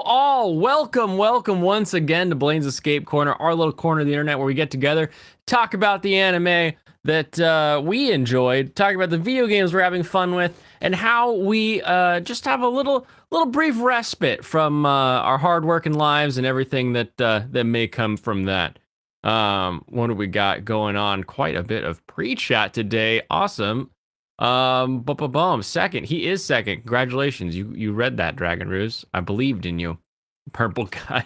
Hello, all. Welcome once again to Blaine's Escape Corner, our little corner of the internet where we get together, talk about the anime that we enjoyed, talk about the video games we're having fun with, and how we just have a little brief respite from our hard-working lives and everything that may come from that. What do we got going on? Quite a bit of pre-chat today. Awesome. Boom. Second. He is second. Congratulations. You read that, Dragon Ruse. I believed in you. Purple guy.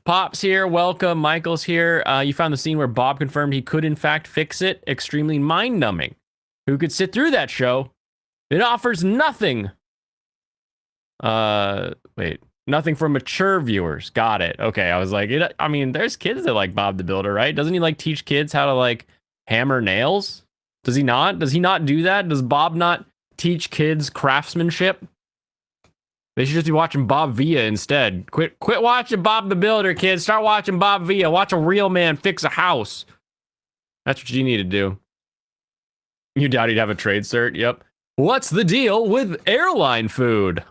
Pop's here. Welcome. Michael's here. You found the scene where Bob confirmed he could in fact fix it. Extremely mind-numbing. Who could sit through that show? It offers nothing. Wait. Nothing for mature viewers. Got it. Okay. I was like, I mean, there's kids that like Bob the Builder, right? Doesn't he like teach kids how to like hammer nails? Does he not? Does he not do that? Does Bob not teach kids craftsmanship? They should just be watching Bob Villa instead. Quit watching Bob the Builder, kids. Start watching Bob Villa. Watch a real man fix a house. That's what you need to do. You doubt he'd have a trade cert? Yep. What's the deal with airline food?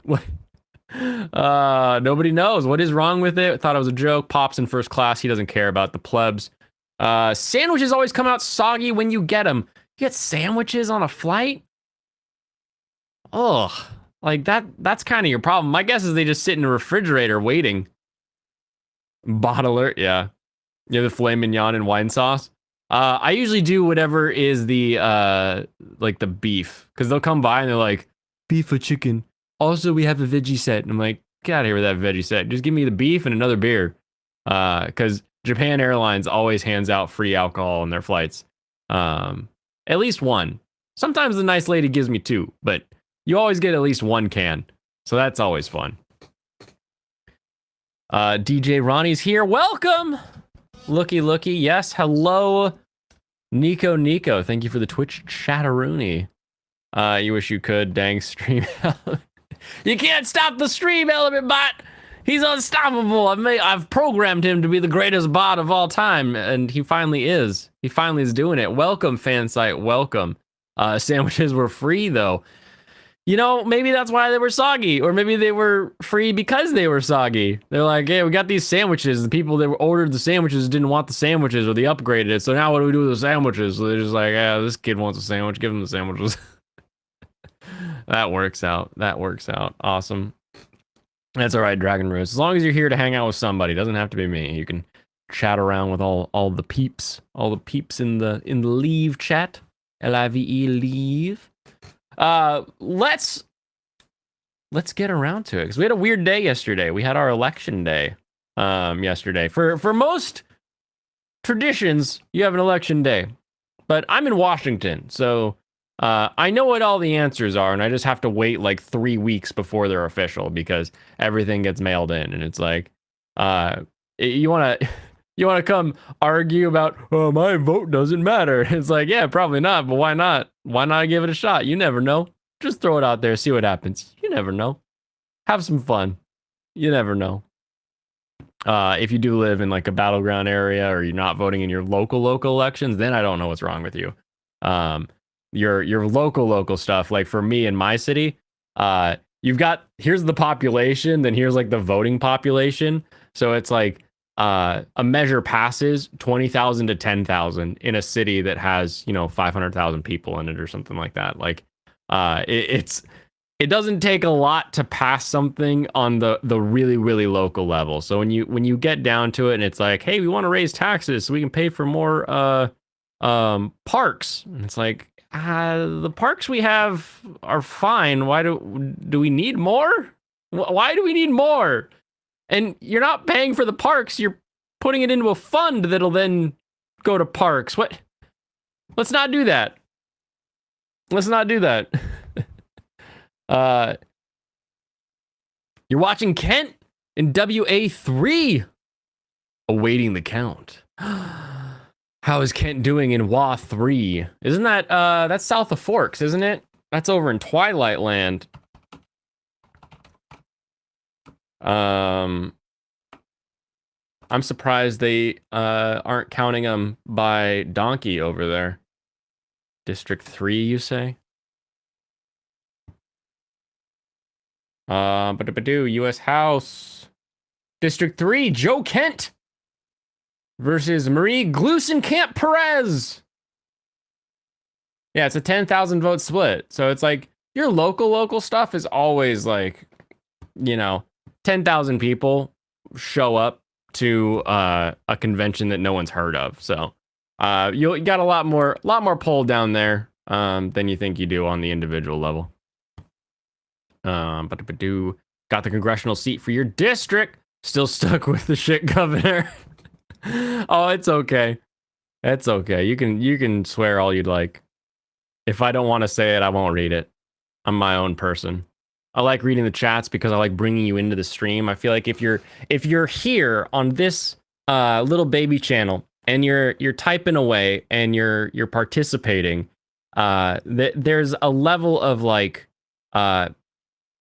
Nobody knows. What is wrong with it? I thought it was a joke. Pop's in first class. He doesn't care about the plebs. Sandwiches always come out soggy when you get them. You get sandwiches on a flight? Ugh. Like that's kind of your problem. My guess is they just sit in a refrigerator waiting. Bottler, yeah. You have the filet mignon and wine sauce. I usually do whatever is the like the beef. Because they'll come by and they're like, beef or chicken. Also, we have a veggie set. And I'm like, get out of here with that veggie set. Just give me the beef and another beer. Because Japan Airlines always hands out free alcohol on their flights. At least one. Sometimes the nice lady gives me two, but you always get at least one can. So that's always fun. DJ Ronnie's here. Welcome! Looky. Yes, hello. Nico. Thank you for the Twitch chatteroony. You wish you could. Dang stream. You can't stop the stream, Element Bot! He's unstoppable. I've programmed him to be the greatest bot of all time, and he finally is. He finally is doing it. Welcome, Fansite. Welcome. Sandwiches were free, though. You know, maybe that's why they were soggy, or maybe they were free because they were soggy. They're like, hey, we got these sandwiches. The people that ordered the sandwiches didn't want the sandwiches, or they upgraded it. So now what do we do with the sandwiches? So they're just like, yeah, this kid wants a sandwich. Give him the sandwiches. That works out. Awesome. That's all right, Dragon Rose. As long as you're here to hang out with somebody, it doesn't have to be me. You can chat around with all the peeps, in the leave chat, LIVE leave. Let's get around to it because we had a weird day yesterday. We had our election day yesterday. For most traditions, you have an election day, but I'm in Washington, so I know what all the answers are, and I just have to wait like 3 weeks before they're official because everything gets mailed in, and it's like, you want to come argue about, oh, my vote doesn't matter. It's like, yeah, probably not, but why not? Why not give it a shot? You never know. Just throw it out there, see what happens. You never know. Have some fun. You never know. If you do live in like a battleground area or you're not voting in your local elections, then I don't know what's wrong with you. Your local stuff, like for me in my city, you've got, here's the population, then here's like the voting population. So it's like a measure passes 20,000 to 10,000 in a city that has, 500,000 people in it or something like that. Like it doesn't take a lot to pass something on the really, really local level. So when you get down to it and it's like, hey, we want to raise taxes so we can pay for more parks. And it's like, the parks we have are fine. Why do we need more? Why do we need more? And you're not paying for the parks. You're putting it into a fund that'll then go to parks. What? Let's not do that. Let's not do that. You're watching Kent in WA3, awaiting the count. How is Kent doing in WA 3? Isn't that that's south of Forks, isn't it? That's over in Twilight Land. I'm surprised they aren't counting them by donkey over there. District 3, you say? U.S. House. District 3, Joe Kent versus Marie Gluesenkamp Perez. Yeah, it's a 10,000 vote split. So it's like your local stuff is always like, 10,000 people show up to a convention that no one's heard of. So you got a lot more pull down there than you think you do on the individual level. Got the congressional seat for your district. Still stuck with the shit governor. Oh, it's okay. It's okay. You can swear all you'd like. If I don't want to say it, I won't read it. I'm my own person. I like reading the chats because I like bringing you into the stream. I feel like if you're here on this little baby channel and you're typing away and you're participating, there's a level of like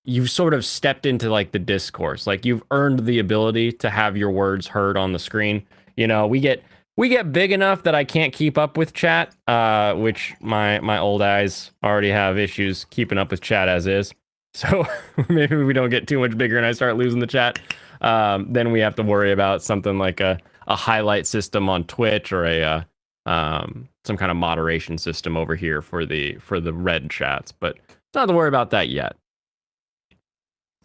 you've sort of stepped into like the discourse. Like you've earned the ability to have your words heard on the screen. We get big enough that I can't keep up with chat, which my old eyes already have issues keeping up with chat as is. So maybe we don't get too much bigger and I start losing the chat. Then we have to worry about something like a highlight system on Twitch or a some kind of moderation system over here for the red chats. But not to worry about that yet.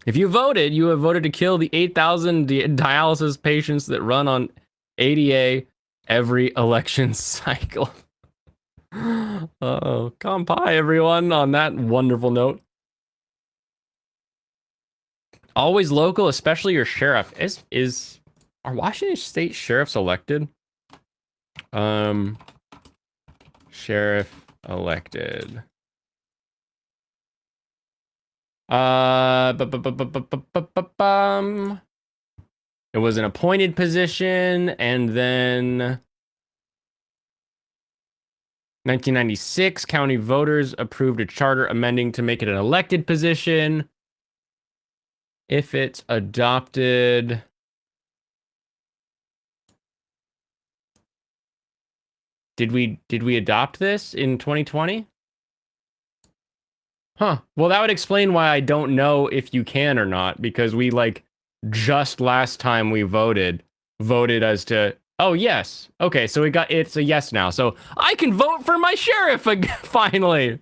If you voted, you have voted to kill the 8,000 dialysis patients that run on ADA every election cycle. Uh-oh. Kampai, everyone, on that wonderful note. Always local, especially your sheriff. Are Washington State sheriffs elected? Sheriff elected. It was an appointed position, and then 1996, county voters approved a charter amending to make it an elected position. If it's adopted, did we adopt this in 2020? Huh. Well, that would explain why I don't know if you can or not, because we just last time we voted as to, oh yes, okay, so it's a yes now, so I can vote for my sheriff finally.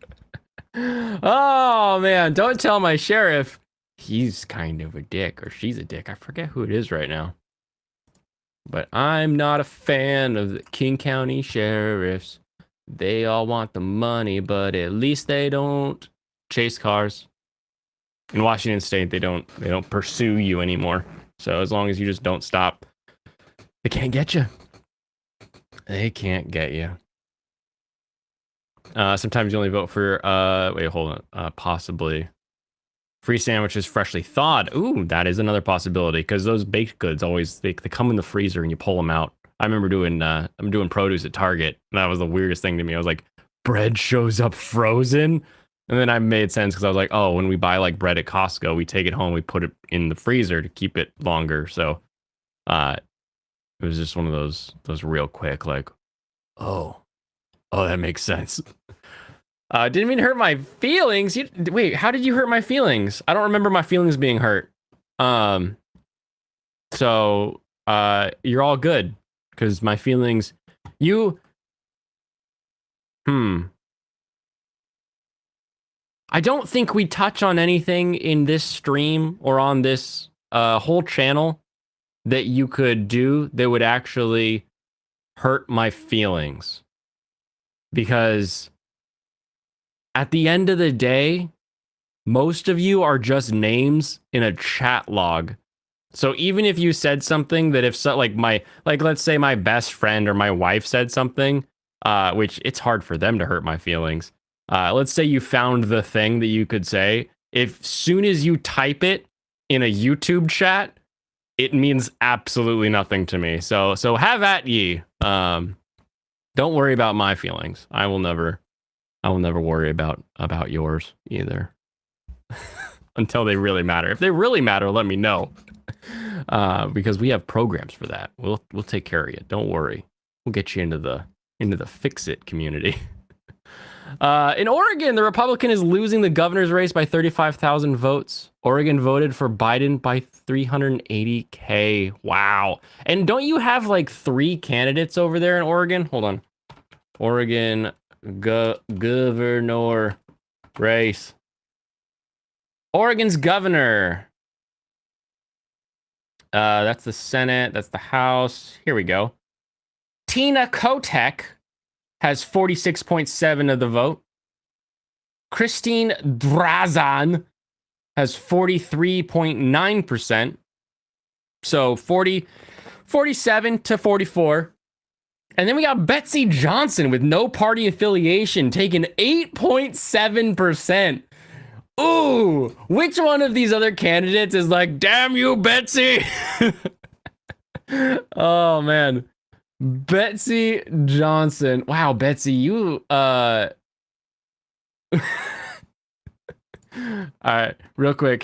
Oh man, don't tell my sheriff he's kind of a dick or she's a dick. I forget who it is right now, but I'm not a fan of the King County sheriffs. They all want the money, but at least they don't chase cars. In Washington State, they don't pursue you anymore. So as long as you just don't stop, they can't get you. They can't get you. Sometimes you only vote for wait, hold on. Possibly free sandwiches freshly thawed. Ooh, that is another possibility, because those baked goods always they come in the freezer and you pull them out. I remember I'm doing produce at Target, and that was the weirdest thing to me. I was like, bread shows up frozen. And then I made sense because I was like, oh, when we buy like bread at Costco, we take it home, we put it in the freezer to keep it longer. So it was just one of those real quick, like, oh, that makes sense. Didn't mean to hurt my feelings. Wait, how did you hurt my feelings? I don't remember my feelings being hurt. So you're all good, because my feelings, I don't think we touch on anything in this stream or on this whole channel that you could do that would actually hurt my feelings. Because at the end of the day, most of you are just names in a chat log. So even if you said something that let's say my best friend or my wife said something, which it's hard for them to hurt my feelings. Let's say you found the thing that you could say. If soon as you type it in a YouTube chat, it means absolutely nothing to me. So have at ye. Don't worry about my feelings. I will never worry about yours either. Until they really matter. If they really matter, let me know. Because we have programs for that. We'll take care of you. Don't worry. We'll get you into the Fix It community. In Oregon, the Republican is losing the governor's race by 35,000 votes. Oregon voted for Biden by 380K. Wow. And don't you have like 3 candidates over there in Oregon? Hold on. Oregon governor race. Oregon's governor. That's the Senate. That's the House. Here we go. Tina Kotek has 46.7 of the vote. Christine Drazan has 43.9%. So 47 to 44. And then we got Betsy Johnson with no party affiliation taking 8.7%. Ooh, which one of these other candidates is like, damn you, Betsy? Oh, man. Betsy Johnson. Wow, Betsy, you, All right, real quick.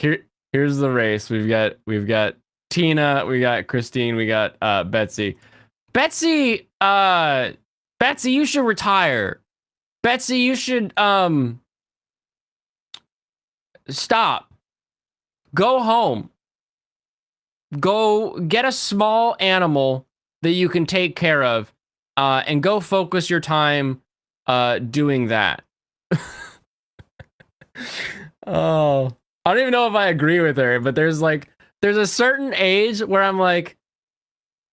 Here's the race. We've got Tina, we got Christine, we got Betsy. Betsy, you should retire. Betsy, you should stop. Go home. Go get a small animal that you can take care of, and go focus your time doing that. Oh, I don't even know if I agree with her, but there's a certain age where I'm like,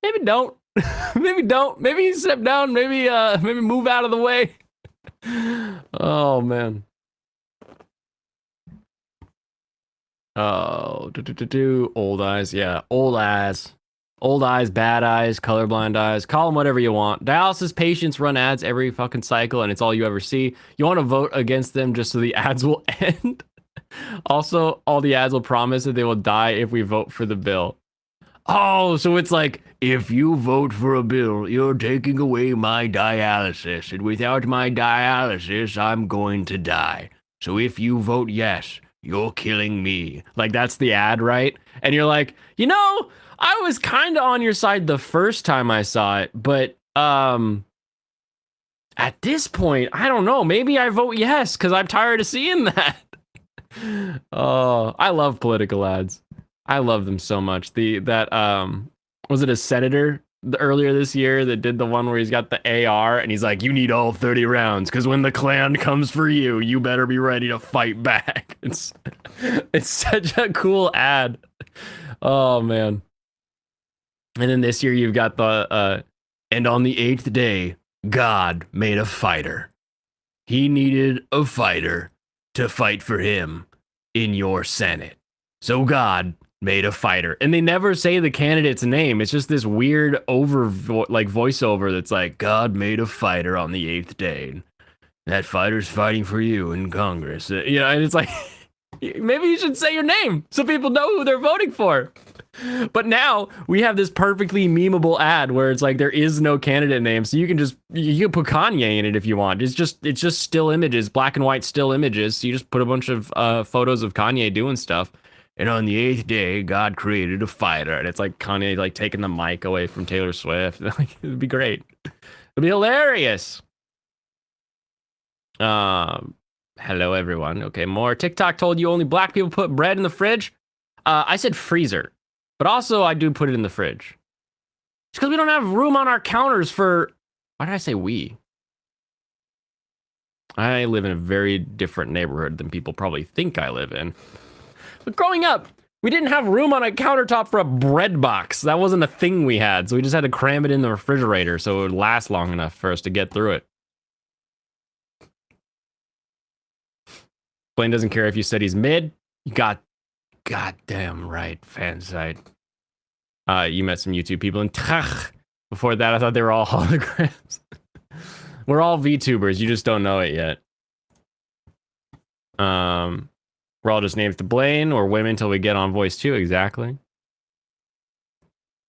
maybe don't. Maybe don't. Maybe step down. Maybe move out of the way. Oh man. Oh, old eyes. Yeah, old eyes. Old eyes, bad eyes, colorblind eyes. Call them whatever you want. Dialysis patients run ads every fucking cycle, and it's all you ever see. You want to vote against them just so the ads will end. Also, all the ads will promise that they will die if we vote for the bill. Oh, so it's like, if you vote for a bill, you're taking away my dialysis, and without my dialysis, I'm going to die. So if you vote yes, you're killing me. Like, that's the ad, right? And you're like, I was kind of on your side the first time I saw it, but at this point, I don't know. Maybe I vote yes because I'm tired of seeing that. Oh, I love political ads. I love them so much. Was it a senator earlier this year that did the one where he's got the AR and he's like, you need all 30 rounds because when the Klan comes for you, you better be ready to fight back. It's such a cool ad. Oh man. And then this year you've got the and on the 8th day, God made a fighter. He needed a fighter to fight for him in your Senate. So God made a fighter. And they never say the candidate's name. It's just this weird voiceover that's like, God made a fighter on the 8th day. That fighter's fighting for you in Congress. And it's like, maybe you should say your name so people know who they're voting for. But now we have this perfectly memeable ad where it's like there is no candidate name, so you can put Kanye in it if you want. It's just still images, black and white still images. So you just put a bunch of photos of Kanye doing stuff. And on the 8th day, God created a fighter, and it's like Kanye like taking the mic away from Taylor Swift. It'd be great. It'd be hilarious. Hello everyone. Okay, more. TikTok told you only black people put bread in the fridge. I said freezer. But also, I do put it in the fridge. It's because we don't have room on our counters for... Why did I say we? I live in a very different neighborhood than people probably think I live in. But growing up, we didn't have room on a countertop for a bread box. That wasn't a thing we had, so we just had to cram it in the refrigerator so it would last long enough for us to get through it. Blaine doesn't care if you said he's mid. You got goddamn right, fan site. You met some YouTube people in Trach. Before that, I thought they were all holograms. We're all VTubers. You just don't know it yet. We're all just names to Blaine or women until we get on voice 2. Exactly.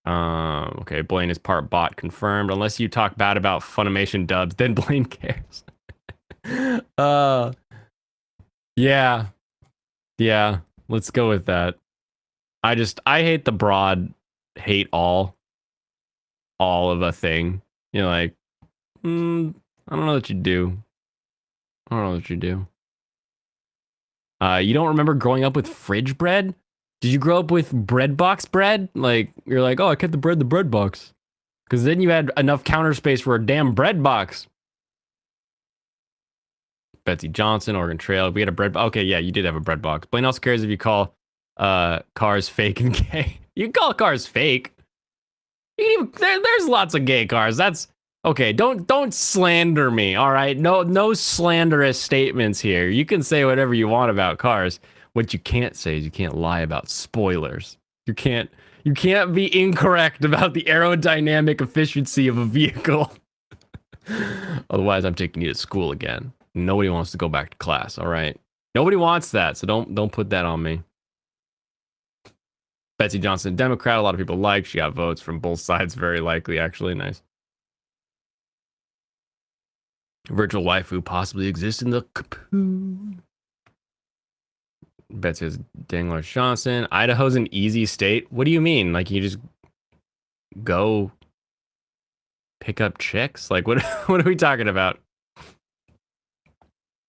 Okay, Blaine is part bot confirmed. Unless you talk bad about Funimation dubs, then Blaine cares. Yeah. Let's go with that. I hate the broad hate all of a thing. You're like, I don't know what you do. I don't know what you do. You don't remember growing up with fridge bread? Did you grow up with bread box bread? Like, you're like, oh, I kept the bread in the bread box. Because then you had enough counter space for a damn bread box. Betsy Johnson, Oregon Trail. We had a bread box. Okay, yeah, you did have a bread box. Blaine also cares if you call cars fake and gay. You can call cars fake. You can even, there's lots of gay cars. That's okay. Don't slander me. All right. No slanderous statements here. You can say whatever you want about cars. What you can't say is you can't lie about spoilers. You can't be incorrect about the aerodynamic efficiency of a vehicle. Otherwise, I'm taking you to school again. Nobody wants to go back to class. All right. Nobody wants that. So don't put that on me. Betsy Johnson, Democrat. A lot of people like. She got votes from both sides. Very likely, actually. Nice. Virtual waifu possibly exists in the cocoon. Betsy says Dangler Johnson. Idaho's an easy state. What do you mean? Like you just go pick up chicks? Like what are we talking about?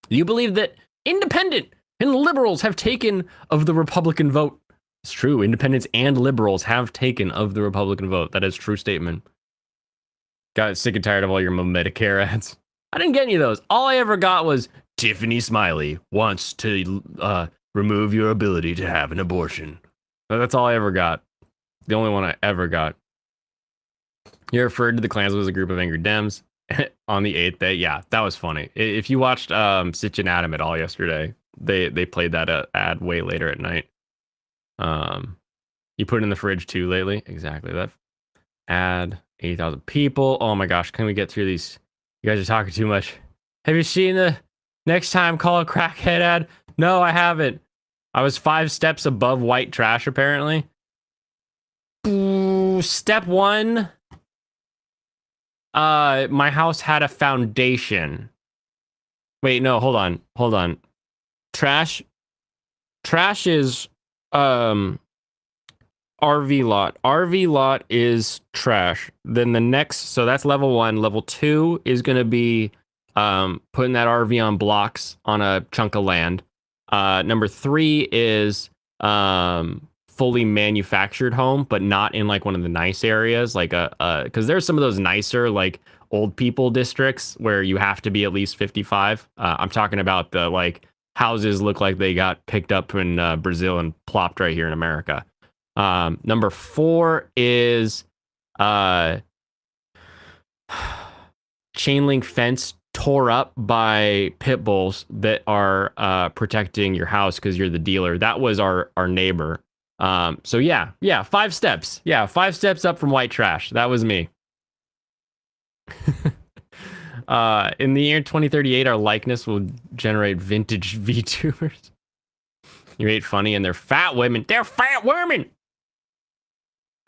You believe that independent and liberals have taken of the Republican vote? It's true. Independents and liberals have taken of the Republican vote. That is a true statement. Got sick and tired of all your Medicare ads. I didn't get any of those. All I ever got was Tiffany Smiley wants to remove your ability to have an abortion. That's all I ever got. The only one I ever got. You referred to the Klansmen as a group of angry Dems on the 8th day. Yeah, that was funny. If you watched Sitch and Adam at all yesterday, they played that ad way later at night. You put it in the fridge too lately. Exactly. That ad, 80,000 people. Oh my gosh, can we get through these? You guys are talking too much. Have you seen the next time call a crackhead ad? No, I haven't. I was 5 steps above white trash, apparently. Step 1. My house had a foundation. Wait, no, hold on. Trash is RV lot. RV lot is trash. Then the next, so that's level 1. Level 2 is going to be putting that RV on blocks on a chunk of land. Number 3 is fully manufactured home, but not in like one of the nice areas, like because there's some of those nicer like old people districts where you have to be at least 55. I'm talking about the like houses look like they got picked up in Brazil and plopped right here in America. Number 4 is chain link fence tore up by pit bulls that are protecting your house because you're the dealer. That was our neighbor. So yeah, 5 steps. Yeah, 5 steps up from white trash. That was me. In the year 2038, our likeness will generate vintage VTubers. You ate funny and they're fat women. They're fat women.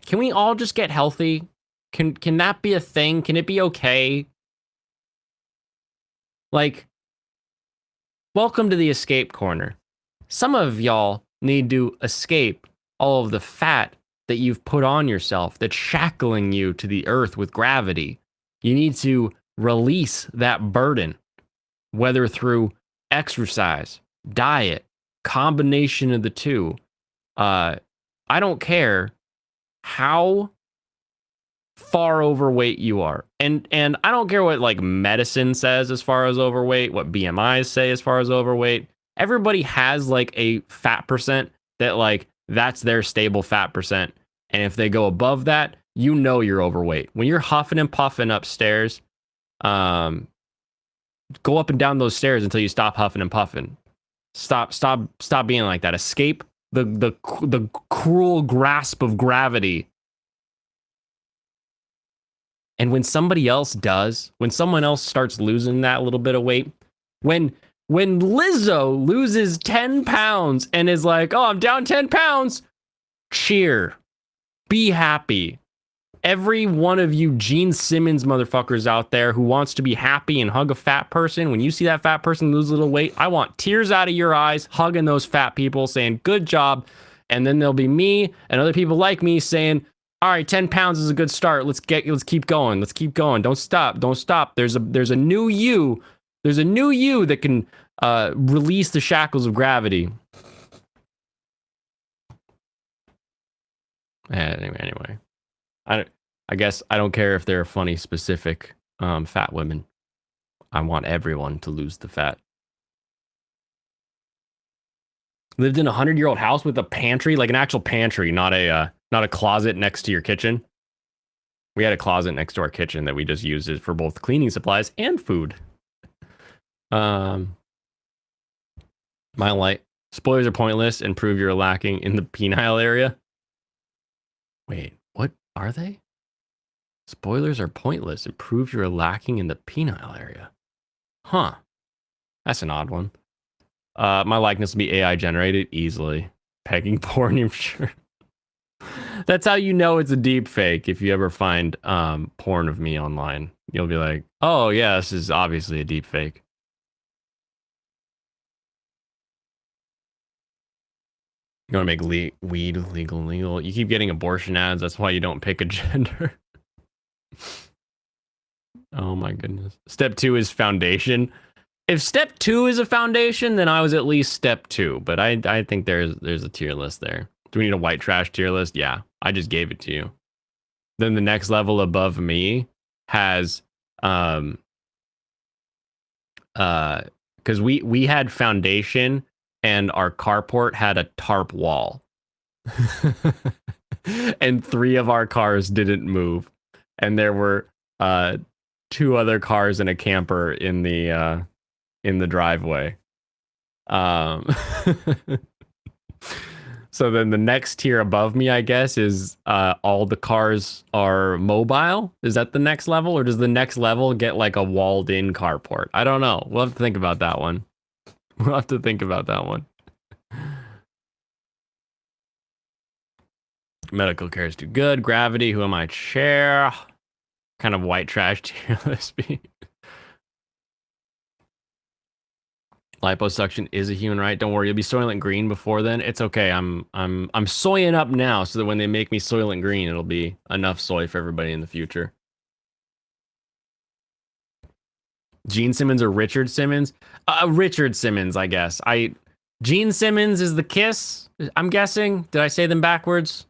Can we all just get healthy? Can that be a thing? Can it be okay? Like, welcome to the escape corner. Some of y'all need to escape all of the fat that you've put on yourself that's shackling you to the earth with gravity. You need to release that burden, whether through exercise, diet, combination of the two. I don't care how far overweight you are. And I don't care what like medicine says as far as overweight, what BMIs say as far as overweight. Everybody has like a fat percent that like that's their stable fat percent. And if they go above that, you know you're overweight. When you're huffing and puffing upstairs, go up and down those stairs until you stop huffing and puffing. Stop being like that. Escape the cruel grasp of gravity. And when somebody else does, when someone else starts losing that little bit of weight, when Lizzo loses 10 pounds and is like, oh, I'm down 10 pounds, cheer. Be happy. Every one of you Gene Simmons motherfuckers out there who wants to be happy and hug a fat person, when you see that fat person lose a little weight, I want tears out of your eyes, hugging those fat people, saying, good job. And then there'll be me and other people like me saying, all right, 10 pounds is a good start. Let's keep going. Don't stop. There's a new you There's a new you that can release the shackles of gravity. Anyway, I guess I don't care if they're funny, specific fat women. I want everyone to lose the fat. Lived in a 100-year-old house with a pantry, like an actual pantry, not a closet next to your kitchen. We had a closet next to our kitchen that we just used it for both cleaning supplies and food. My light spoilers are pointless and prove you're lacking in the penile area. Wait, what are they? Spoilers are pointless and prove you're lacking in the penile area. Huh. That's an odd one. My likeness will be AI generated easily. Pegging porn, I'm sure. That's how you know it's a deep fake. If you ever find porn of me online, you'll be like, oh yeah, this is obviously a deep fake. You want to make weed legal. You keep getting abortion ads. That's why you don't pick a gender. Oh my goodness. Step 2 is foundation. If step 2 is a foundation, then I was at least step 2. But I think there's a tier list there. Do we need a white trash tier list? Yeah, I just gave it to you. Then the next level above me has because we had foundation and our carport had a tarp wall. And 3 of our cars didn't move. And there were 2 other cars and a camper in the driveway. So then the next tier above me, I guess, is all the cars are mobile. Is that the next level? Or does the next level get like a walled in carport? I don't know. We'll have to think about that one. Medical care is too good. Gravity, who am I? Chair. Kind of white trash tier list be. Liposuction is a human right. Don't worry, you'll be Soylent Green before then. It's okay. I'm soying up now so that when they make me Soylent Green, it'll be enough soy for everybody in the future. Gene Simmons or Richard Simmons? Richard Simmons, I guess. Gene Simmons is the Kiss, I'm guessing. Did I say them backwards?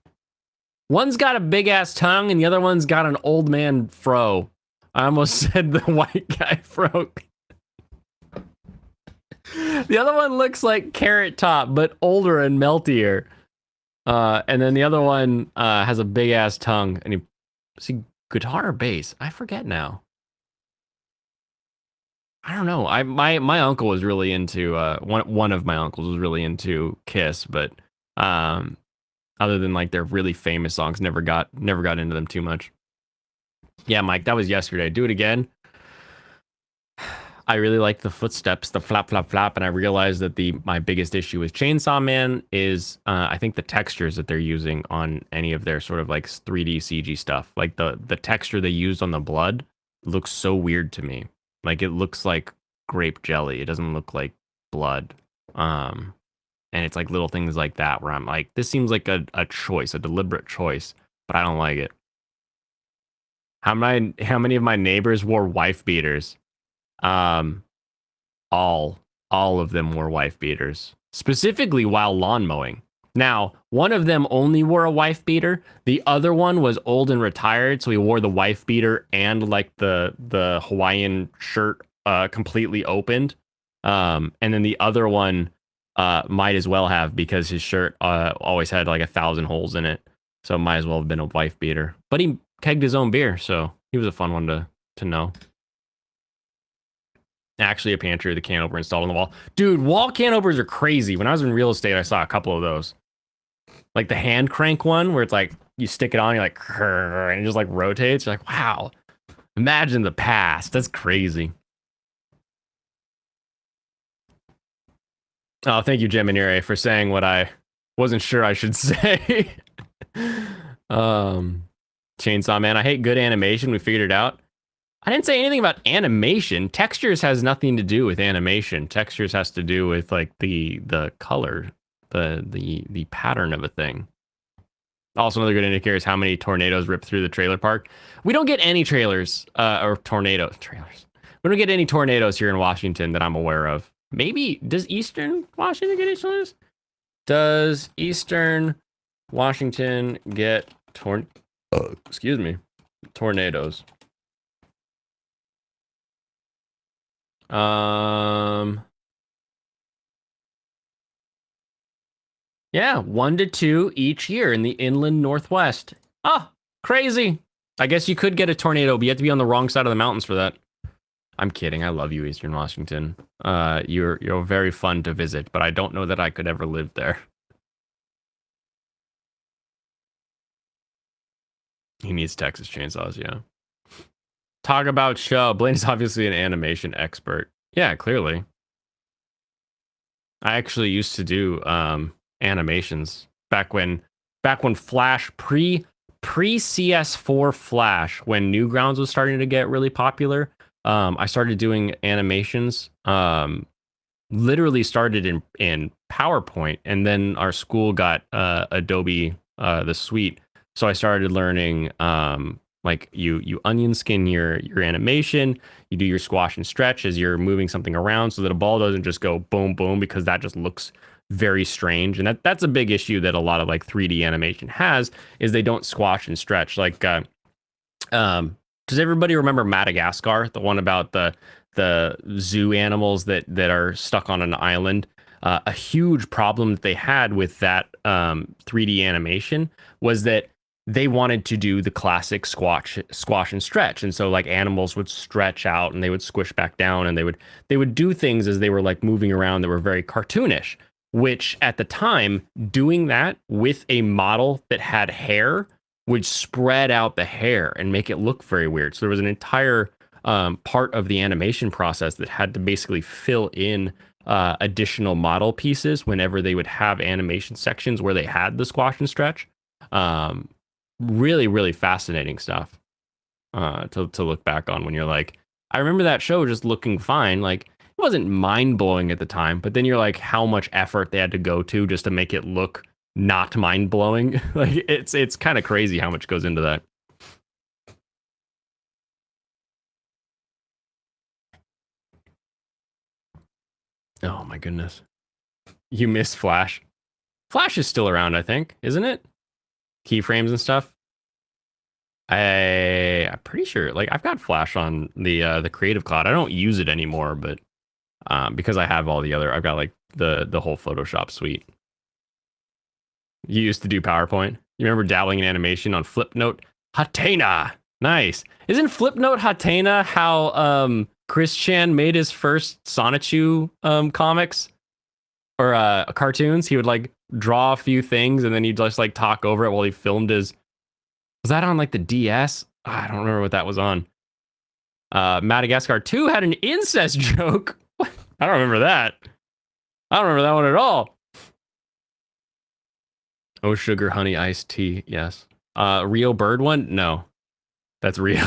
One's got a big ass tongue and the other one's got an old man fro. I almost said the white guy fro. The other one looks like Carrot Top, but older and meltier. And then the other one has a big ass tongue. And see, guitar or bass? I forget now. I don't know. My uncle was really into one of my uncles was really into Kiss, but other than like their really famous songs, never got into them too much. Yeah, Mike, that was yesterday. Do it again. I really like the footsteps, the flap, flap, flap, and I realized that my biggest issue with Chainsaw Man is I think the textures that they're using on any of their sort of like 3D CG stuff. Like the texture they used on the blood looks so weird to me. Like it looks like grape jelly. It doesn't look like blood. And it's like little things like that where I'm like, this seems like a choice, a deliberate choice, but I don't like it. How many of my neighbors wore wife beaters? All of them wore wife beaters, specifically while lawn mowing. Now, one of them only wore a wife beater. The other one was old and retired, so he wore the wife beater and like the Hawaiian shirt completely opened. And then the other one might as well have, because his shirt always had like 1,000 holes in it, so it might as well have been a wife beater. But he kegged his own beer, so he was a fun one to know. Actually, a pantry with a can opener installed on the wall. Dude, wall can openers are crazy. When I was in real estate, I saw a couple of those. Like the hand crank one, where it's like you stick it on, you're like, and it just like rotates. You're like, wow. Imagine the past. That's crazy. Oh, thank you, Geminire, for saying what I wasn't sure I should say. Chainsaw Man, I hate good animation. We figured it out. I didn't say anything about animation. Textures has nothing to do with animation. Textures has to do with like the color, the pattern of a thing. Also, another good indicator is how many tornadoes rip through the trailer park. We don't get any trailers or tornado trailers. We don't get any tornadoes here in Washington that I'm aware of. Maybe, does Eastern Washington get any tornadoes? Does Eastern Washington get tornadoes? Yeah, 1 to 2 each year in the inland Northwest. Ah, crazy. I guess you could get a tornado, but you have to be on the wrong side of the mountains for that. I'm kidding. I love you, Eastern Washington. You're very fun to visit, but I don't know that I could ever live there. He needs Texas chainsaws, yeah. Talk about show. Blaine is obviously an animation expert. Yeah, clearly. I actually used to do animations back when Flash pre CS4 Flash, when Newgrounds was starting to get really popular. I started doing animations. Literally started in PowerPoint, and then our school got Adobe the suite. So I started learning like you onion skin your animation, you do your squash and stretch as you're moving something around so that a ball doesn't just go boom boom, because that just looks very strange. And that's a big issue that a lot of like 3D animation has, is they don't squash and stretch. Like does everybody remember Madagascar, the one about the zoo animals that are stuck on an island? A huge problem that they had with that 3D animation was that they wanted to do the classic squash and stretch, and so like animals would stretch out and they would squish back down, and they would do things as they were like moving around that were very cartoonish. Which at the time, doing that with a model that had hair would spread out the hair and make it look very weird. So there was an entire part of the animation process that had to basically fill in additional model pieces whenever they would have animation sections where they had the squash and stretch. Really, really fascinating stuff to look back on when you're like, I remember that show just looking fine. Like, it wasn't mind blowing at the time, but then you're like, how much effort they had to go to just to make it look not mind blowing. Like, it's kind of crazy how much goes into that. Oh my goodness. You miss Flash. Flash is still around, I think, isn't it? Keyframes and stuff. I'm pretty sure. Like, I've got Flash on the Creative Cloud. I don't use it anymore, but because I have all the other, I've got like the whole Photoshop suite. You used to do PowerPoint. You remember dabbling in animation on Flipnote? Hatena. Nice. Isn't Flipnote Hatena how Chris Chan made his first Sonichu comics or cartoons? He would like draw a few things and then he'd just like talk over it while he filmed his. Was that on like the DS? I don't remember what that was on. Madagascar 2 had an incest joke. I don't remember that. I don't remember that one at all. Oh, sugar, honey, iced tea. Yes. Rio Bird one? No. That's real.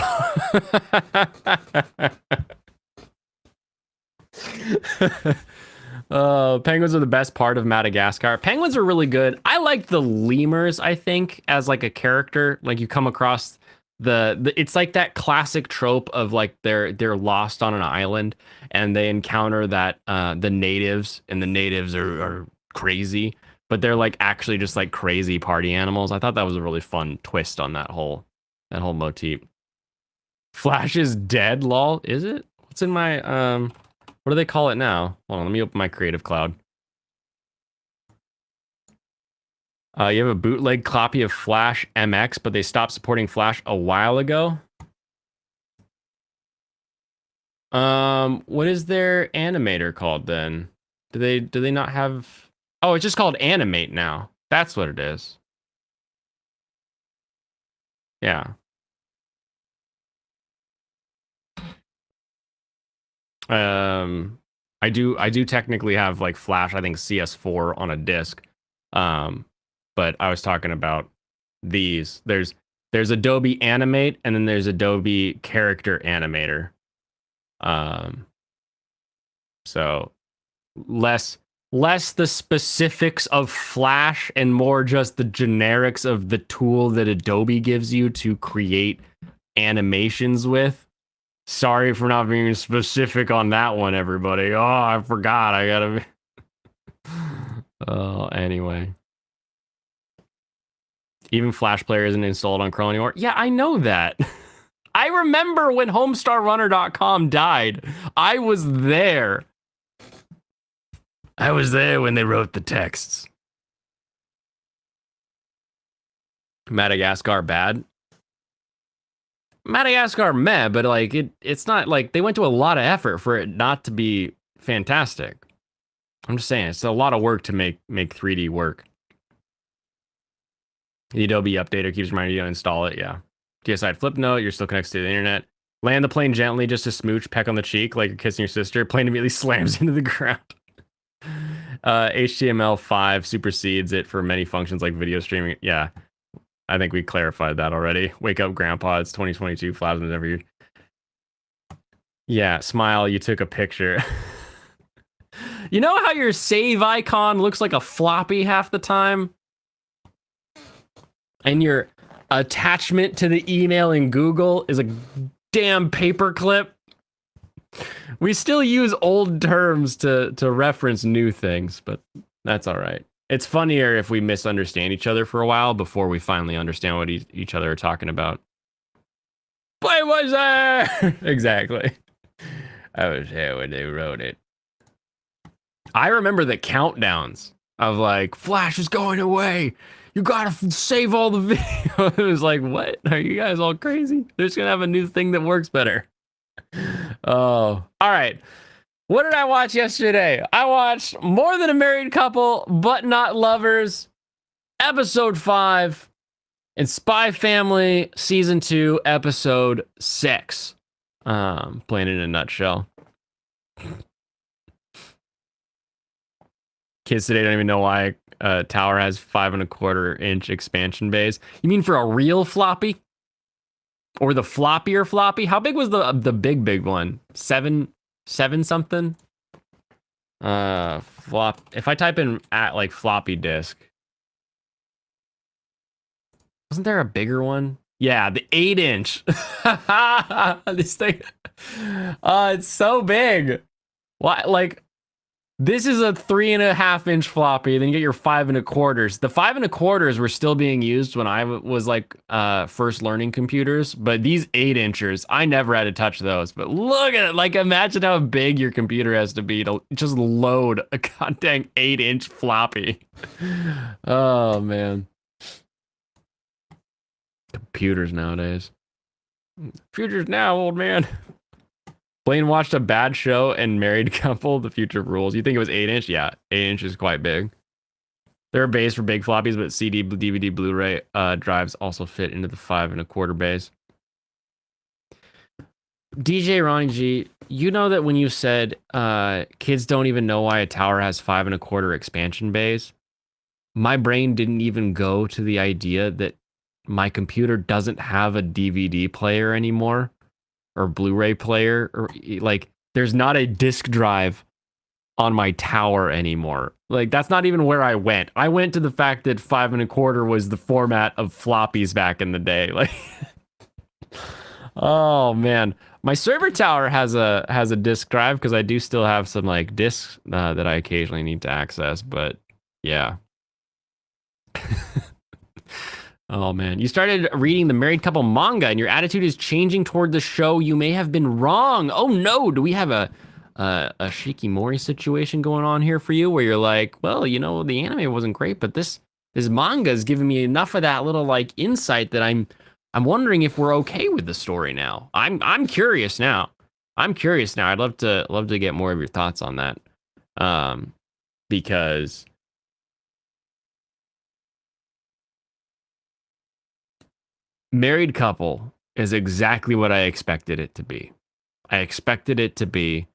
Penguins are the best part of Madagascar. Penguins are really good. I like the lemurs, I think, as like a character. Like, you come across the it's like that classic trope of like they're lost on an island and they encounter that the natives, and the natives are crazy, but they're like actually just like crazy party animals. I thought that was a really fun twist on that whole motif. Flash is dead, lol. Is it? What's in my what do they call it now? Hold on, let me open my Creative Cloud. You have a bootleg copy of Flash MX, but they stopped supporting Flash a while ago. What is their animator called then? Do they not have? Oh, it's just called Animate now. That's what it is. Yeah. I do technically have like Flash, I think CS4 on a disc. But I was talking about these. There's Adobe Animate, and then there's Adobe Character Animator. So less the specifics of Flash and more just the generics of the tool that Adobe gives you to create animations with. Sorry for not being specific on that one, everybody. Oh, I forgot. I gotta be. Oh, anyway. Even Flash Player isn't installed on Chrome anymore. Yeah, I know that. I remember when HomestarRunner.com died. I was there. I was there when they wrote the texts. Madagascar bad. Madagascar meh, but like it's not like they went to a lot of effort for it not to be fantastic. I'm just saying it's a lot of work to make 3D work. The Adobe updater keeps reminding you to install it. Yeah. DSI flip note. You're still connected to the internet. Land the plane gently, just a smooch, peck on the cheek like you're kissing your sister. Plane immediately slams into the ground. HTML5 supersedes it for many functions like video streaming. Yeah, I think we clarified that already. Wake up, Grandpa. It's 2022. Flash never you. Yeah, smile. You took a picture. You know how your save icon looks like a floppy half the time? And your attachment to the email in Google is a damn paperclip? We still use old terms to reference new things, but that's all right. It's funnier if we misunderstand each other for a while before we finally understand what each other are talking about. Why was there? Exactly. I was there when they wrote it. I remember the countdowns of like, Flash is going away. You gotta save all the video. It was like, what? Are you guys all crazy? They're just gonna have a new thing that works better. Oh, all right. What did I watch yesterday? I watched More Than a Married Couple, But Not Lovers, episode 5, and Spy Family season 2, episode 6. Plain in a nutshell. Kids today don't even know why tower has 5.25-inch expansion bays. You mean for a real floppy? Or the floppier floppy? How big was the big one? 7 something? Flop. If I type in at like floppy disk, wasn't there a bigger one? Yeah, the 8-inch. This thing. It's so big. Why? Like, this is a 3.5-inch floppy. Then you get your 5.25s. The 5.25s were still being used when I was like first learning computers, but these 8-inchers, I never had to touch those. But look at it! Like, imagine how big your computer has to be to just load a goddamn 8-inch floppy. Oh man, computers nowadays. Futures now, old man. Blaine watched a bad show and Married Couple, The Future Rules. You think it was 8-inch? Yeah, 8-inch is quite big. There are bays for big floppies, but CD, DVD, Blu-ray drives also fit into the 5.25 bays. DJ Ronnie G, you know that when you said kids don't even know why a tower has 5.25 expansion bays, my brain didn't even go to the idea that my computer doesn't have a DVD player anymore. Or Blu-ray player, or like there's not a disc drive on my tower anymore. Like that's not even where I went. I went to the fact that 5.25 was the format of floppies back in the day. Like, oh man, my server tower has a disc drive because I do still have some like discs that I occasionally need to access. But yeah. Oh man, you started reading the Married Couple manga and your attitude is changing toward the show. You may have been wrong. Oh no, do we have a Shikimori situation going on here for you where you're like, well, you know, the anime wasn't great, but this manga is giving me enough of that little like insight that I'm wondering if we're okay with the story now. I'm curious now. I'd love to get more of your thoughts on that. Because Married Couple is exactly what I expected it to be. I expected it to be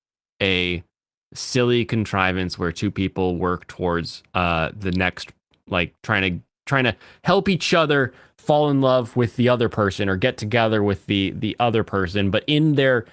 a silly contrivance where two people work towards the next, like trying trying to help each other fall in love with the other person or get together with the other person, but in their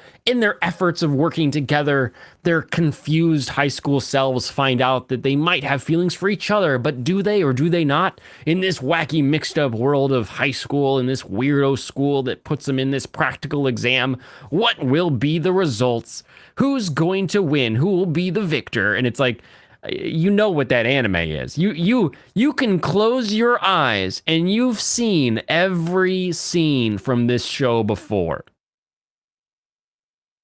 efforts of working together, their confused high school selves find out that they might have feelings for each other, but do they or do they not? In this wacky mixed up world of high school, in this weirdo school that puts them in this practical exam, what will be the results? Who's going to win? Who will be the victor? And it's like, you know what that anime is. You can close your eyes and you've seen every scene from this show before.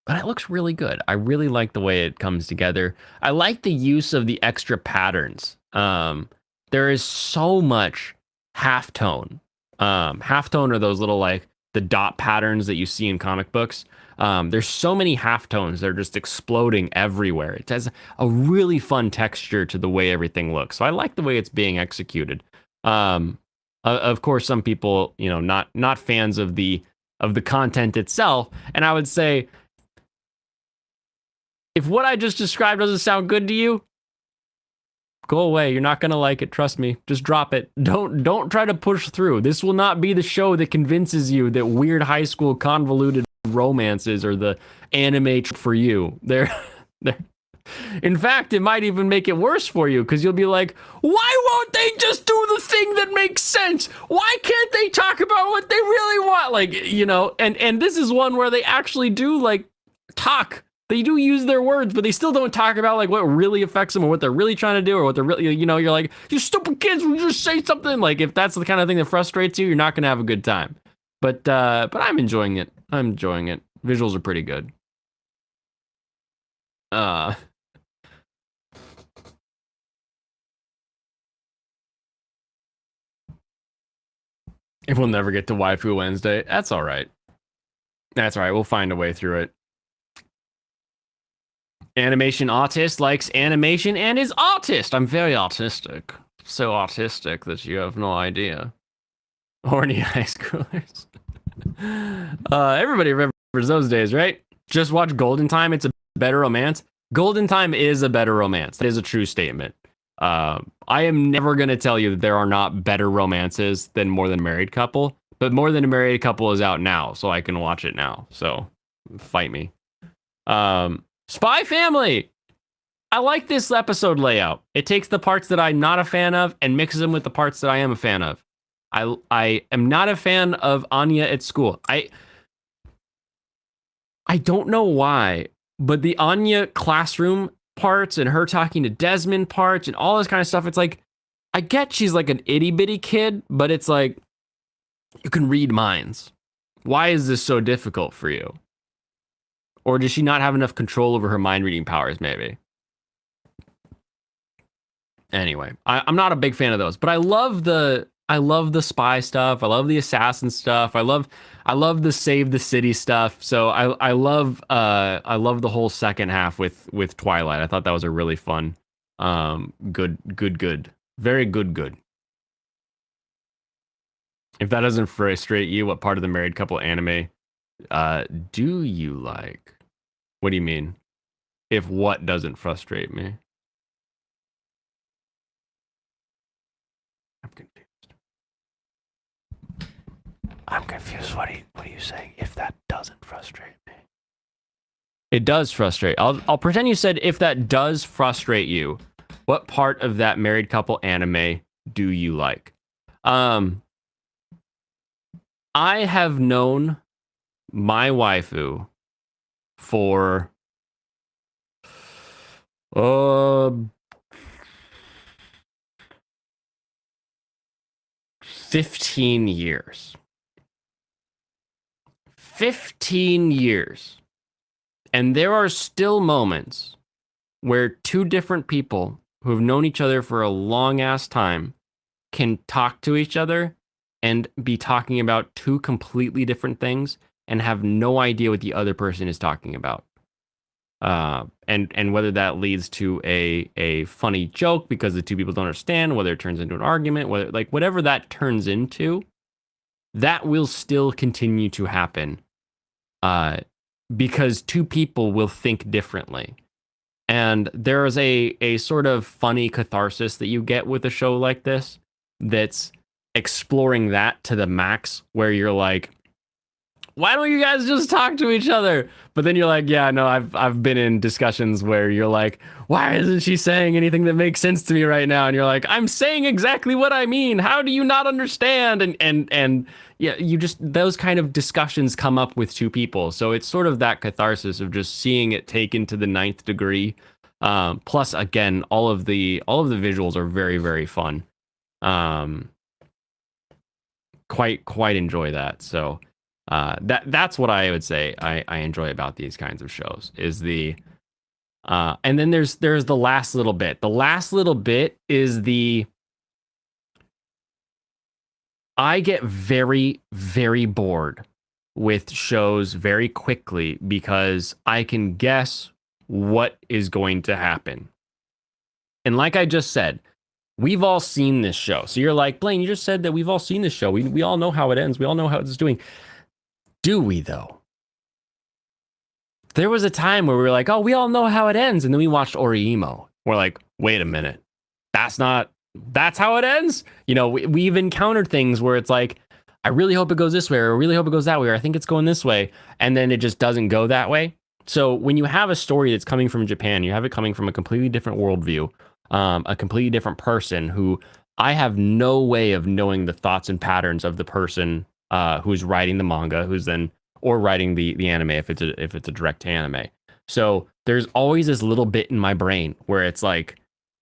But it looks really good. I really like the way it comes together. I like the use of the extra patterns. There is so much halftone. Halftone are those little like the dot patterns that you see in comic books. There's so many halftones that are just exploding everywhere. It has a really fun texture to the way everything looks. So I like the way it's being executed. Of course, some people, not fans of the content itself. And I would say, if what I just described doesn't sound good to you, go away. You're not gonna like it. Trust me. Just drop it. Don't try to push through. This will not be the show that convinces you that weird high school convoluted romances are the anime for you. In fact, it might even make it worse for you because you'll be like, why won't they just do the thing that makes sense? Why can't they talk about what they really want? Like, and this is one where they actually do like talk. They do use their words, but they still don't talk about like what really affects them or what they're really trying to do or what they're really, you're like, you stupid kids, will you just say something? Like, if that's the kind of thing that frustrates you, you're not going to have a good time. But I'm enjoying it. Visuals are pretty good. If we'll never get to Waifu Wednesday, that's all right. That's all right. We'll find a way through it. Animation Autist likes animation and is autist. I'm very autistic. So autistic that you have no idea. Horny high schoolers. Everybody remembers those days, right? Just watch Golden Time. It's a better romance. Golden Time is a better romance. That is a true statement. I am never going to tell you that there are not better romances than More Than a Married Couple, but More Than a Married Couple is out now, so I can watch it now. So fight me. Spy Family. I like this episode layout. It takes the parts that I'm not a fan of and mixes them with the parts that I am a fan of. I am not a fan of Anya at school. I don't know why, but the Anya classroom parts and her talking to Desmond parts and all this kind of stuff, it's like, I get she's like an itty bitty kid, but it's like, you can read minds. Why is this so difficult for you? Or does she not have enough control over her mind reading powers, maybe? Anyway, I'm not a big fan of those, but I love the spy stuff. I love the assassin stuff. I love the save the city stuff. So I love the whole second half with Twilight. I thought that was a really fun, good, very good. If that doesn't frustrate you, what part of the married couple anime do you like? What do you mean? If what doesn't frustrate me? I'm confused. What are you saying? If that doesn't frustrate me, it does frustrate. I'll pretend you said if that does frustrate you. What part of that married couple anime do you like? I have known my waifu for 15 years. 15 years. And there are still moments where two different people who have known each other for a long ass time can talk to each other and be talking about two completely different things and have no idea what the other person is talking about. And whether that leads to a funny joke because the two people don't understand, whether it turns into an argument, whatever that turns into, that will still continue to happen. Because two people will think differently. And there is a sort of funny catharsis that you get with a show like this that's exploring that to the max, where you're like, why don't you guys just talk to each other? But then you're like, yeah, no, I've been in discussions where you're like, why isn't she saying anything that makes sense to me right now? And you're like, I'm saying exactly what I mean. How do you not understand? And yeah, you just, those kind of discussions come up with two people. So it's sort of that catharsis of just seeing it taken to the ninth degree. Plus, again, all of the visuals are very, very fun. Quite enjoy that. So that's what I would say I enjoy about these kinds of shows is the and then there's the last little bit. The last little bit is I get very, very bored with shows very quickly because I can guess what is going to happen. And like I just said, we've all seen this show. So you're like, Blaine, you just said that we've all seen this show. We all know how it ends. We all know how it's doing. Do we, though? There was a time where we were like, oh, we all know how it ends. And then we watched Orihimo. We're like, wait a minute. That's how it ends? You know, we've encountered things where it's like, I really hope it goes this way, or I really hope it goes that way, or I think it's going this way. And then it just doesn't go that way. So when you have a story that's coming from Japan, you have it coming from a completely different worldview, a completely different person who I have no way of knowing the thoughts and patterns of the person who's writing the manga, or writing the anime if it's a direct anime. So there's always this little bit in my brain where it's like,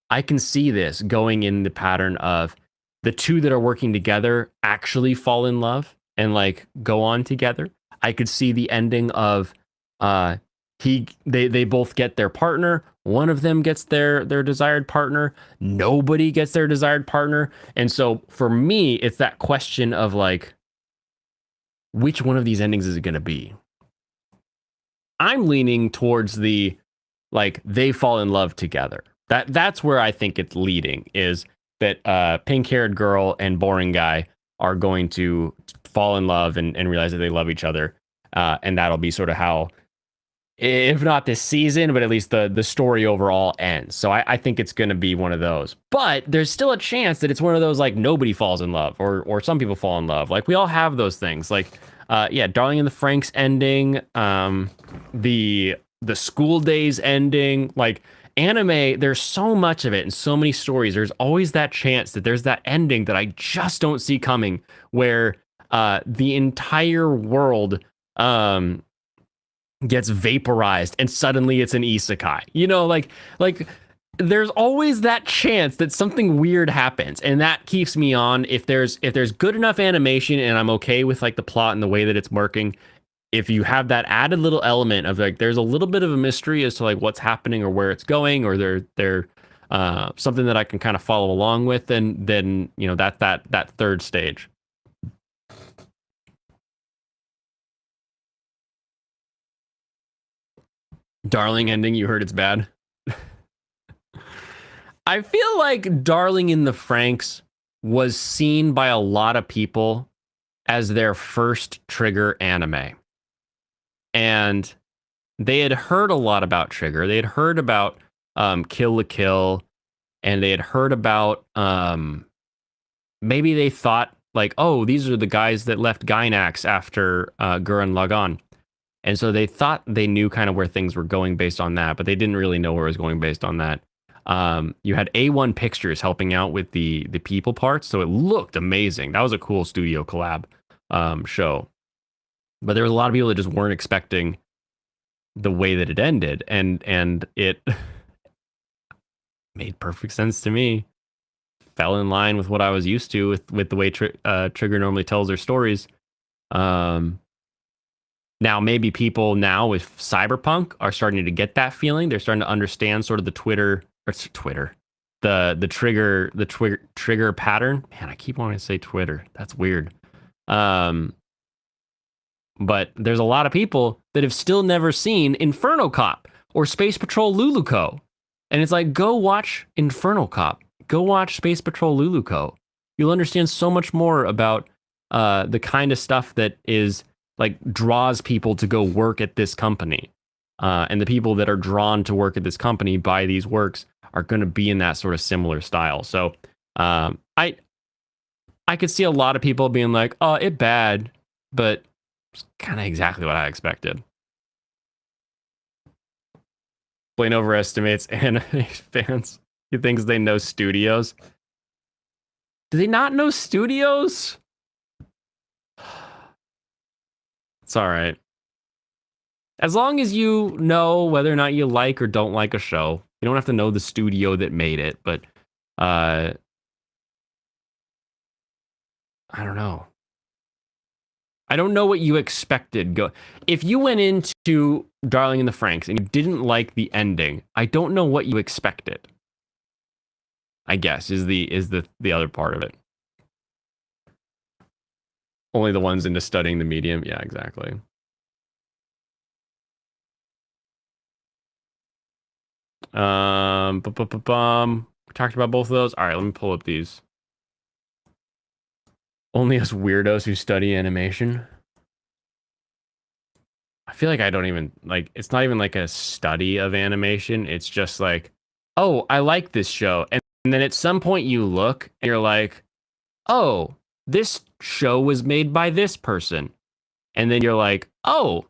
I can see this going in the pattern of the two that are working together actually fall in love and like go on together. I could see the ending of they both get their partner. One of them gets their desired partner. Nobody gets their desired partner. And so for me, it's that question of like, which one of these endings is it going to be? I'm leaning towards the like they fall in love together. That's where I think it's leading, is that pink-haired girl and boring guy are going to fall in love and realize that they love each other. And that'll be sort of how, if not this season, but at least the story overall ends. So I think it's going to be one of those. But there's still a chance that it's one of those like nobody falls in love, or some people fall in love. Like we all have those things. Like Darling in the Franxx ending, the School Days ending, like anime, there's so much of it and so many stories. There's always that chance that there's that ending that I just don't see coming, where the entire world gets vaporized and suddenly it's an isekai. You know, like there's always that chance that something weird happens, and that keeps me on. If there's good enough animation and I'm okay with like the plot and the way that it's working, if you have that added little element of like there's a little bit of a mystery as to like what's happening or where it's going, or they're something that I can kind of follow along with, then you know that third stage. Darling ending, you heard it's bad. I feel like Darling in the Franxx was seen by a lot of people as their first Trigger anime. And they had heard a lot about Trigger. They had heard about Kill la Kill, and they had heard about maybe they thought like, oh, these are the guys that left Gainax after Gurren Lagann. And so they thought they knew kind of where things were going based on that, but they didn't really know where it was going based on that. You had A1 Pictures helping out with the people parts, so it looked amazing. That was a cool studio collab show. But there was a lot of people that just weren't expecting the way that it ended, and it made perfect sense to me. Fell in line with what I was used to with the way Trigger normally tells their stories. Now, maybe people now with Cyberpunk are starting to get that feeling. They're starting to understand sort of the Trigger pattern. Man, I keep wanting to say Twitter. That's weird. But there's a lot of people that have still never seen Inferno Cop or Space Patrol Luluco. And it's like, go watch Inferno Cop. Go watch Space Patrol Luluco. You'll understand so much more about the kind of stuff that is like draws people to go work at this company. And the people that are drawn to work at this company by these works are going to be in that sort of similar style. So I I could see a lot of people being like, "Oh, it bad," but it's kind of exactly what I expected. Blaine overestimates anime fans. He thinks they know studios. Do they not know studios? It's all right. As long as you know whether or not you like or don't like a show, you don't have to know the studio that made it, but I don't know. I don't know what you expected. If you went into Darling in the Franxx and you didn't like the ending, I don't know what you expected. I guess is the other part of it. Only the ones into studying the medium. Yeah, exactly. We talked about both of those. All right, let me pull up these. Only us weirdos who study animation. I feel like I don't even like. It's not even like a study of animation. It's just like, oh, I like this show, and then at some point you look and you're like, oh, this show was made by this person, and then you're like, oh,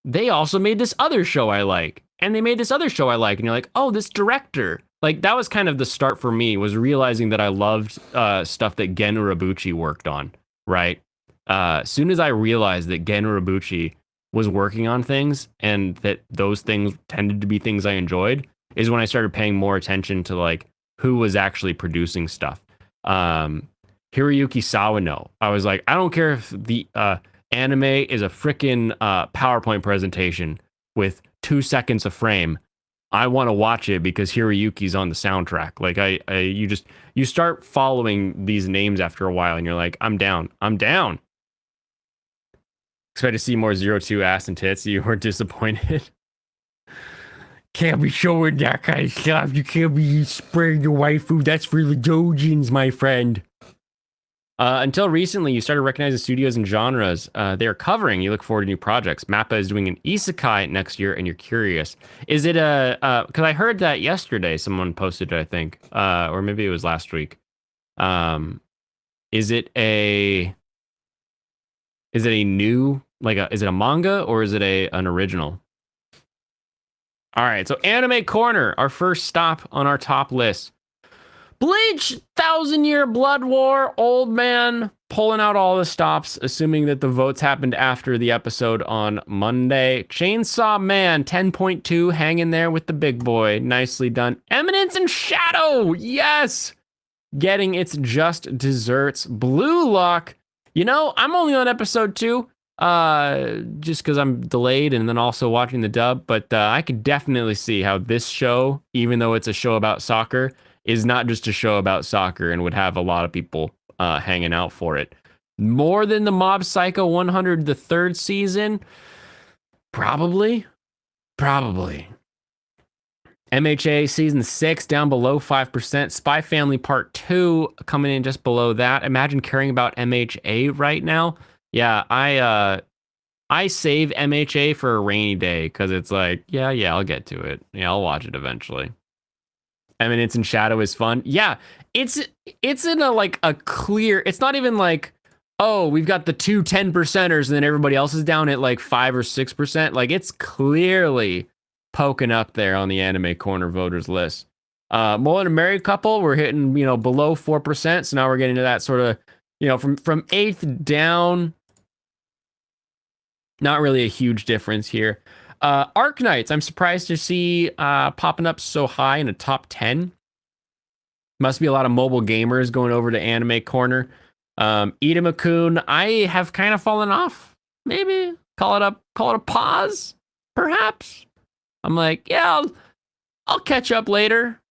they also made this other show I like, and they made this other show I like, and you're like, oh, this director. Like that was kind of the start for me, was realizing that I loved stuff that Gen Urobuchi worked on. Right, as soon as I realized that Gen Urobuchi was working on things and that those things tended to be things I enjoyed, is when I started paying more attention to like who was actually producing stuff. Hiroyuki Sawano. I was like, I don't care if the anime is a freaking PowerPoint presentation with 2 seconds of frame. I want to watch it because Hiroyuki's on the soundtrack. Like you start following these names after a while and you're like, I'm down. Expect to see more 02 ass and tits. You were disappointed. Can't be showing that kind of stuff. You can't be spraying the waifu. That's for the dojins, my friend. Until recently, you started recognizing studios and genres they are covering. You look forward to new projects. Mappa is doing an isekai next year, and you're curious. Is it because I heard that yesterday, someone posted it, I think, or maybe it was last week. Is it a new, like is it a manga or is it an original? All right, so Anime Corner, our first stop on our top list. Bleach, 1,000-Year Blood War, old man pulling out all the stops, assuming that the votes happened after the episode on Monday. Chainsaw Man, 10.2, hanging there with the big boy. Nicely done. Eminence and Shadow, yes! Getting its just desserts. Blue Lock, you know, I'm only on episode 2, just because I'm delayed and then also watching the dub, but I could definitely see how this show, even though it's a show about soccer, is not just a show about soccer and would have a lot of people hanging out for it. More than the Mob Psycho 100, the third season? Probably. MHA season 6 down below 5%. Spy Family Part 2 coming in just below that. Imagine caring about MHA right now. Yeah, I save MHA for a rainy day because it's like, yeah, I'll get to it. Yeah, I'll watch it eventually. Eminence and Shadow is fun. Yeah, it's in a clear. It's not even like, oh, we've got the 2 10%ers and then everybody else is down at like 5 or 6%. Like it's clearly poking up there on the Anime Corner voters list. More than a Married Couple, we're hitting below 4%. So now we're getting to that sort of from 8th down. Not really a huge difference here. Arknights, I'm surprised to see popping up so high in a top 10. Must be a lot of mobile gamers going over to Anime Corner. Idamakun, I have kind of fallen off. Maybe call it a pause, perhaps. I'm like, yeah, I'll catch up later.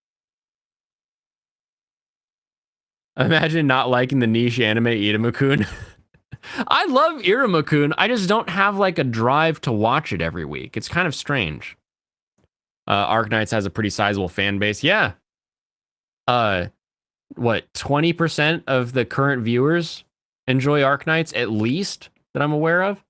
Imagine not liking the niche anime Idamakun. I love Iruma-kun. I just don't have like a drive to watch it every week. It's kind of strange. Arknights has a pretty sizable fan base. Yeah. What, 20% of the current viewers enjoy Arknights, at least, that I'm aware of?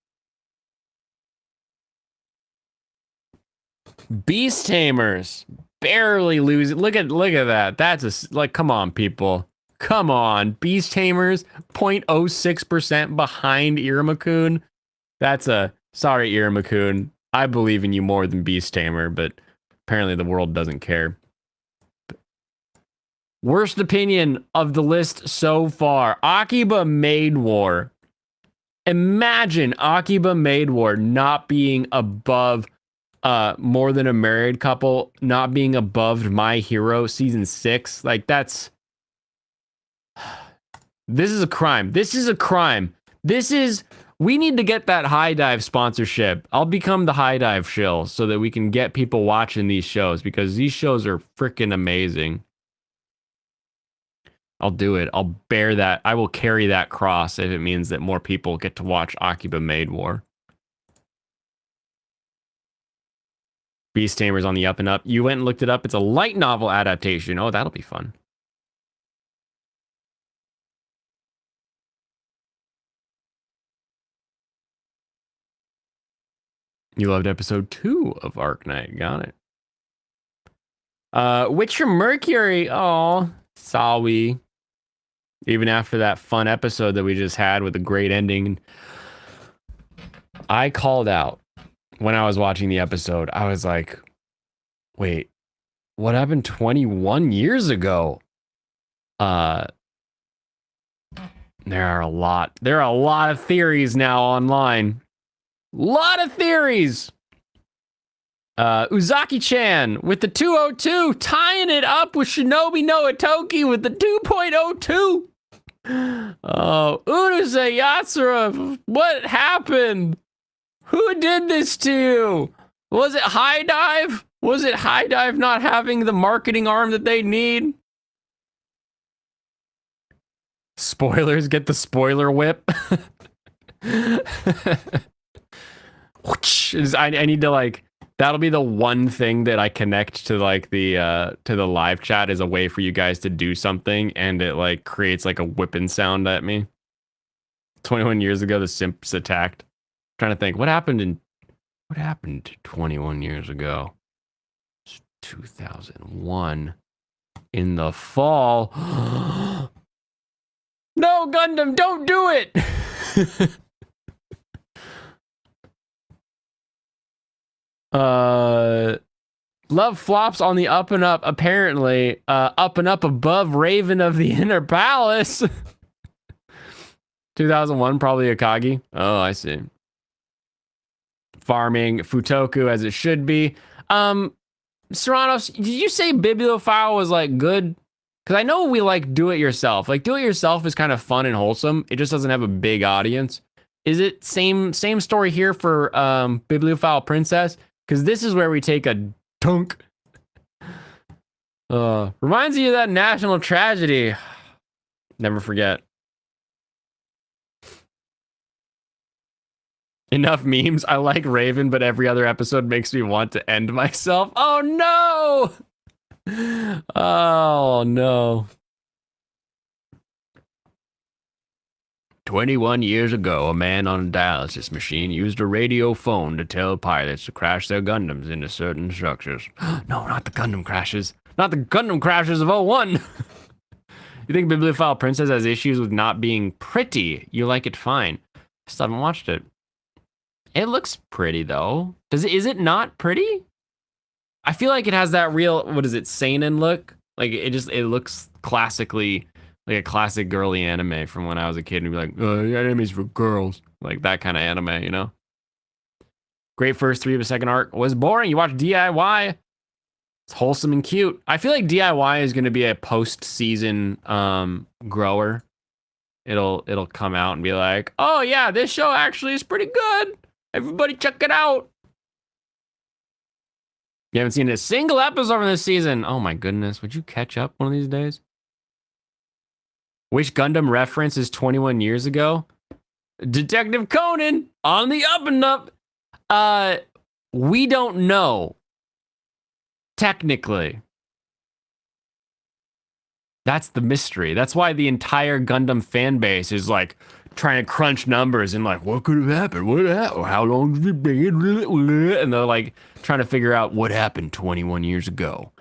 Beast Tamers barely lose. Look at that. That's come on, people. Come on, Beast Tamers 0.06% behind Iruma-kun. That's a sorry, Iruma-kun. I believe in you more than Beast Tamer, but apparently the world doesn't care. Worst opinion of the list so far. Akiba Maid War. Imagine Akiba Maid War not being above More Than a Married Couple, not being above My Hero season 6. Like that's this is a crime. This is a crime. We need to get that High Dive sponsorship. I'll become the High Dive shill so that we can get people watching these shows because these shows are freaking amazing. I'll do it. I'll bear that. I will carry that cross if it means that more people get to watch Akiba Maid War. Beast Tamer's on the up and up. You went and looked it up. It's a light novel adaptation. Oh, that'll be fun. You loved episode 2 of Arknight. Got it. Witcher Mercury. Oh, Sawi. Even after that fun episode that we just had with a great ending, I called out when I was watching the episode. I was like, wait, what happened 21 years ago? There are a lot of theories now online. Lot of theories. Uzaki-chan with the 202, tying it up with Shinobi no Itoki with the 2.02. Oh, Uruse Yatsura, what happened? Who did this to you? Was it High Dive? Was it High Dive not having the marketing arm that they need? Spoilers, get the spoiler whip. I need to like, that'll be the one thing that I connect to like the live chat is a way for you guys to do something and it like creates like a whipping sound at me. 21 years ago, the simps attacked. I'm trying to think what happened 21 years ago. It's 2001 in the fall. No, Gundam, don't do it. Love flops on the up and up, apparently. Up and up above Raven of the Inner Palace. 2001, probably Akagi. Oh, I see. Farming Futoku as it should be. Serranos, did you say Bibliophile was like good? Because I know we like do it yourself. Like do it yourself is kind of fun and wholesome. It just doesn't have a big audience. Is it same story here for Bibliophile Princess? Because this is where we take a dunk. Reminds you of that national tragedy. Never forget. Enough memes. I like Raven, but every other episode makes me want to end myself. Oh no! Oh no. 21 years ago, a man on a dialysis machine used a radio phone to tell pilots to crash their Gundams into certain structures. No, not the Gundam crashes. Not the Gundam crashes of 01. You think Bibliophile Princess has issues with not being pretty? You like it fine. I still haven't watched it. It looks pretty though. Is it not pretty? I feel like it has that real, what is it, seinen look? Like it looks classically like a classic girly anime from when I was a kid and be like, anime's for girls. Like that kind of anime, you know? Great first 3 of a second arc. Was boring. You watch DIY. It's wholesome and cute. I feel like DIY is going to be a post-season grower. It'll come out and be like, oh yeah, this show actually is pretty good. Everybody check it out. You haven't seen a single episode from this season. Oh my goodness. Would you catch up one of these days? Which Gundam reference is 21 years ago? Detective Conan on the up and up. We don't know. Technically. That's the mystery. That's why the entire Gundam fan base is like trying to crunch numbers and like, what could have happened? What happened? How long did it be? And they're like trying to figure out what happened 21 years ago.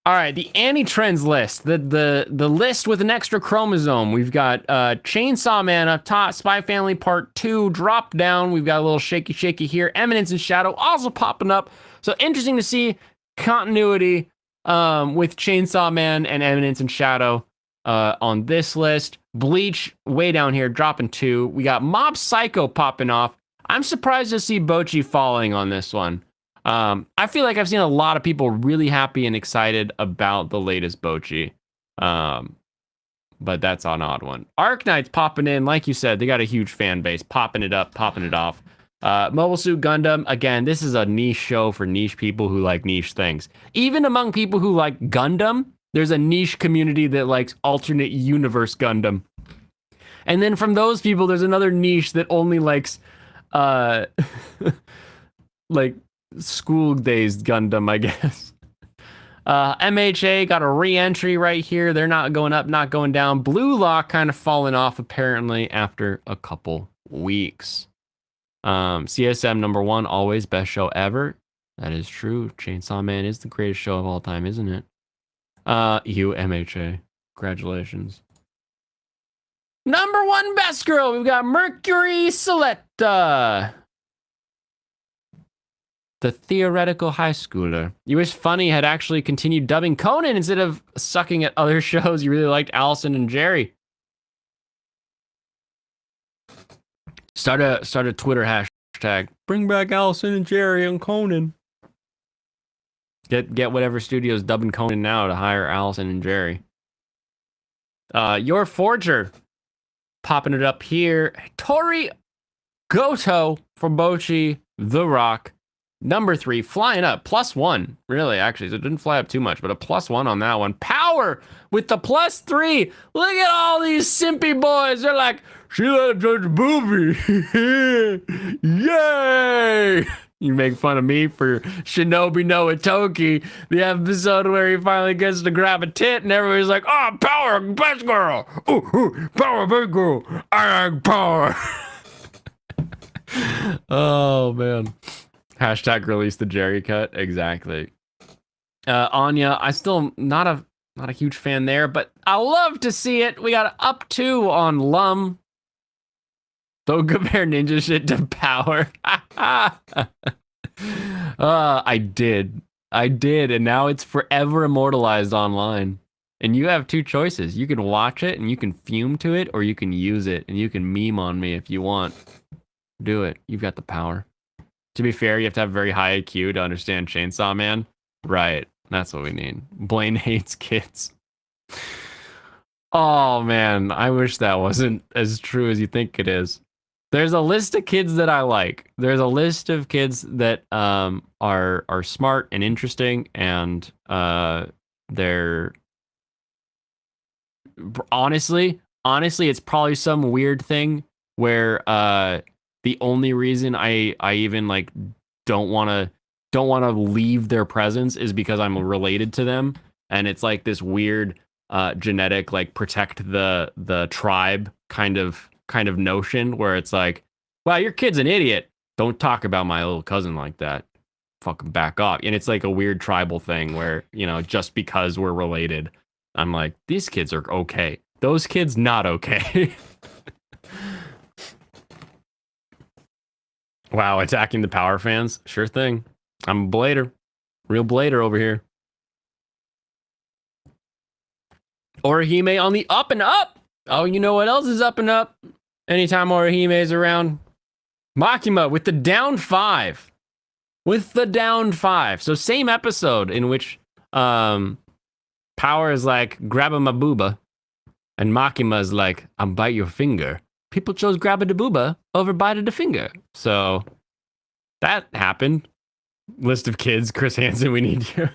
All right, the anti-trends list, the list with an extra chromosome. We've got Chainsaw Man up top, Spy Family Part 2 drop down. We've got a little shaky here. Eminence and Shadow also popping up. So interesting to see continuity with Chainsaw Man and Eminence and Shadow on this list. Bleach way down here, dropping 2. We got Mob Psycho popping off. I'm surprised to see Bocchi falling on this one. I feel like I've seen a lot of people really happy and excited about the latest Bocchi. But that's an odd one. Arknight's popping in, like you said, they got a huge fan base, popping it up, popping it off. Mobile Suit Gundam, again, this is a niche show for niche people who like niche things. Even among people who like Gundam, there's a niche community that likes alternate universe Gundam. And then from those people, there's another niche that only likes, like, school days Gundam, I guess. MHA got a re-entry right here. They're not going up, not going down. Blue Lock kind of falling off apparently after a couple weeks. CSM #1, always best show ever. That is true. Chainsaw Man is the greatest show of all time, isn't it? You MHA, congratulations. #1 best girl, we've got Mercury Selecta. The theoretical high schooler. You wish Funny had actually continued dubbing Conan instead of sucking at other shows. You really liked Allison and Jerry. Start a Twitter hashtag. Bring back Allison and Jerry and Conan. Get whatever studio's dubbing Conan now to hire Allison and Jerry. Your Forger. Popping it up here. Tori Goto from Bocchi, The Rock. #3, flying up, +1. Really, actually, so it didn't fly up too much, but a +1 on that one. Power with the +3. Look at all these simpy boys. They're like, she let Judge Booby. Yay! You make fun of me for Shinobi no Itoki, the episode where he finally gets to grab a tit and everybody's like, oh, Power, best girl. Ooh, Power, best girl. I like Power. Oh, man. Hashtag release the Jerry cut. Exactly. Anya, I still not a huge fan there, but I love to see it. We got up 2 on Lum. Don't compare ninja shit to Power. I did, and now it's forever immortalized online. And you have 2 choices. You can watch it and you can fume to it, or you can use it and you can meme on me if you want. Do it. You've got the power. To be fair, you have to have very high IQ to understand Chainsaw Man. Right. That's what we need. Blaine hates kids. Oh, man. I wish that wasn't as true as you think it is. There's a list of kids that I like. There's a list of kids that are smart and interesting, and they're... Honestly, it's probably some weird thing where... the only reason I even like don't want to leave their presence is because I'm related to them, and it's like this weird genetic like protect the tribe kind of notion where it's like, wow, your kid's an idiot. Don't talk about my little cousin like that. Fucking back off. And it's like a weird tribal thing where, you know, just because we're related, I'm like, these kids are okay. Those kids not okay. Wow, attacking the Power fans? Sure thing. I'm a blader. Real blader over here. Orihime on the up and up. Oh, you know what else is up and up? Anytime Orihime is around. Makima with the down 5. So same episode in which Power is like, grab a booba. And Makima is like, I'll bite your finger. People chose grab a booba over bite a finger. So that happened. List of kids, Chris Hansen, we need you.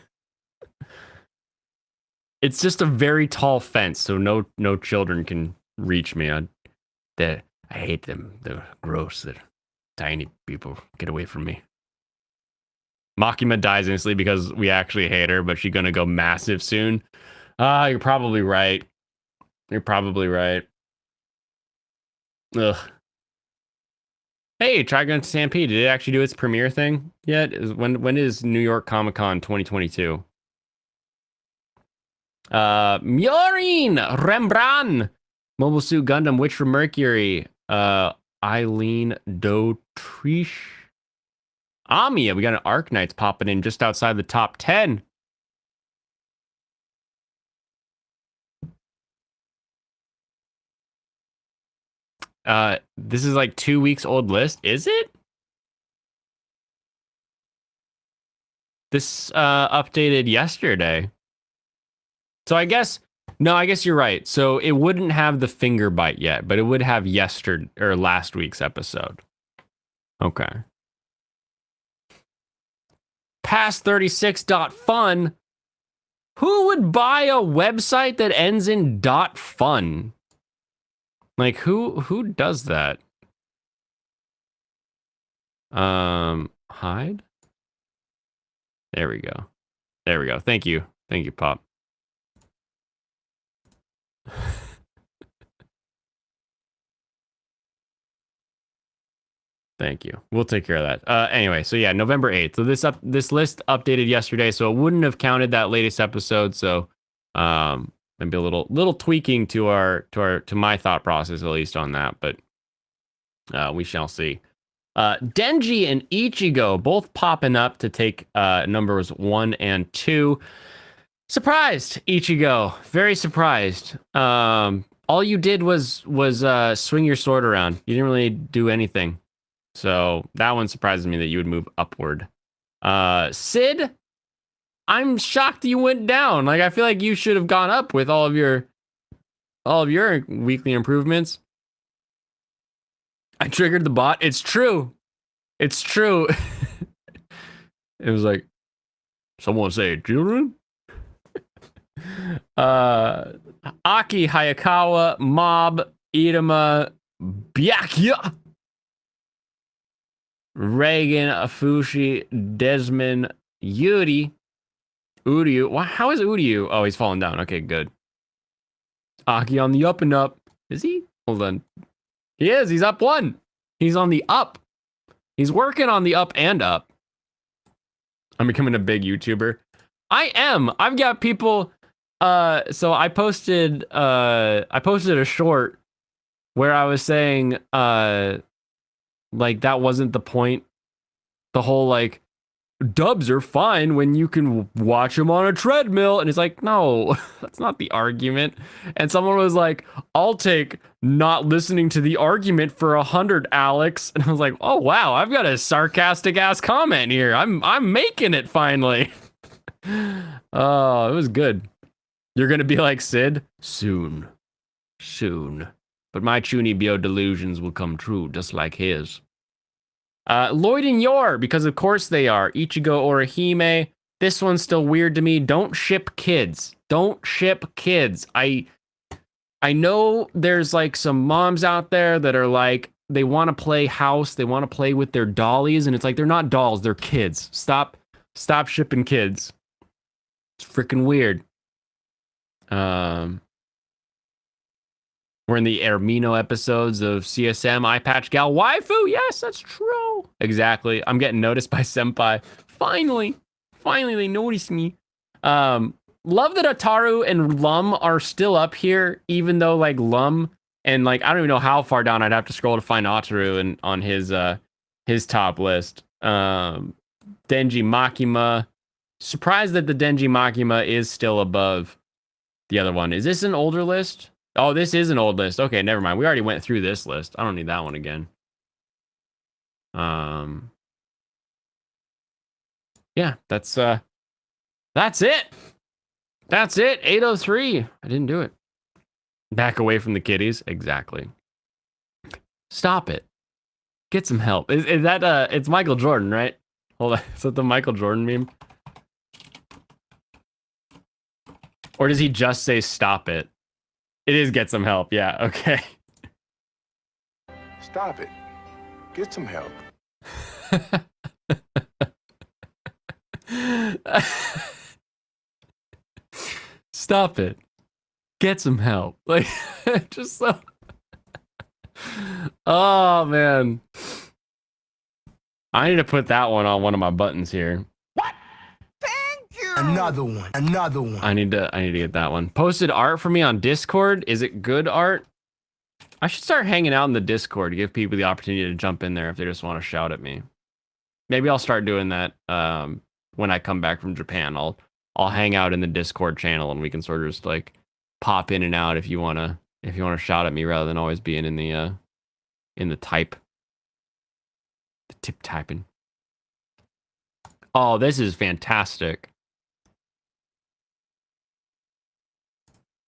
It's just a very tall fence, so no children can reach me. I hate them. They're gross. They're tiny people. Get away from me. Makima dies instantly because we actually hate her, but she's gonna go massive soon. You're probably right. Ugh. Hey, Trigun Stampede, did it actually do its premiere thing yet? When is New York Comic Con 2022? Mjolnir, Rembrandt, Mobile Suit Gundam, Witch from Mercury, Eileen Dotriche, Amiya. We got an Arknights popping in just outside the top 10. This is like 2 weeks old list, is it? This updated yesterday. So I guess you're right. So it wouldn't have the finger bite yet, but it would have last week's episode. Okay. Past 36.fun. Who would buy a website that ends in .fun? Like who does that? Hide? There we go. There we go. Thank you. Thank you, Pop. Thank you. We'll take care of that. Anyway, so yeah, November 8th. So this list updated yesterday, so it wouldn't have counted that latest episode. So maybe a little tweaking to my thought process, at least on that, but we shall see. Denji and Ichigo both popping up to take numbers 1 and 2. Surprised, Ichigo. Very surprised. All you did was swing your sword around. You didn't really do anything. So that one surprises me that you would move upward. Sid, I'm shocked you went down. Like, I feel like you should have gone up with all of your weekly improvements. I triggered the bot. It's true. It's true. It was like, someone say children? Aki, Hayakawa, Mob, Idama, Byakuya, Reagan, Afushi, Desmond, Yuri, Uryu. How is Uryu? Oh, he's falling down. Okay, good. Aki on the up and up. Is he? Hold on. He is. He's up 1. He's on the up. He's working on the up and up. I'm becoming a big YouTuber. I am. I've got people. So I posted a short where I was saying, like, that wasn't the point. The whole, like, dubs are fine when you can watch them on a treadmill. And it's like, no, that's not the argument. And someone was like, I'll take not listening to the argument for 100, Alex. And I was like, oh, wow, I've got a sarcastic ass comment here. I'm making it finally. Oh, it was good. You're going to be like Sid? Soon. But my Chunibyo delusions will come true just like his. Lloyd and Yor, because of course they are. Ichigo Orihime. This one's still weird to me. Don't ship kids. I know there's like some moms out there that are like, they want to play house. They want to play with their dollies. And it's like, they're not dolls. They're kids. Stop shipping kids. It's freaking weird. We're in the Ermino episodes of CSM Eye Patch Gal Waifu. Yes, that's true. Exactly. I'm getting noticed by Senpai. Finally, they noticed me. Love that Ataru and Lum are still up here, even though like Lum and like I don't even know how far down I'd have to scroll to find Ataru and on his top list. Denji Makima. Surprised that the Denji Makima is still above the other one. Is this an older list? Oh, this is an old list. Okay, never mind. We already went through this list. I don't need that one again. Yeah, that's it. That's it. 803. I didn't do it. Back away from the kiddies. Exactly. Stop it. Get some help. Is that it's Michael Jordan, right? Hold on. Is that the Michael Jordan meme? Or does he just say stop it? It is get some help. Yeah, okay. Stop it. Get some help. Stop it. Get some help. Like, just so. Oh, man. I need to put that one on one of my buttons here. What? Thank you. Another one. Another one. I need to get that one. Posted art for me on Discord. Is it good art? I should start hanging out in the Discord to give people the opportunity to jump in there if they just want to shout at me. Maybe I'll start doing that when I come back from Japan. I'll hang out in the Discord channel and we can sort of just like pop in and out if you wanna shout at me rather than always being in the tip typing. Oh, this is fantastic.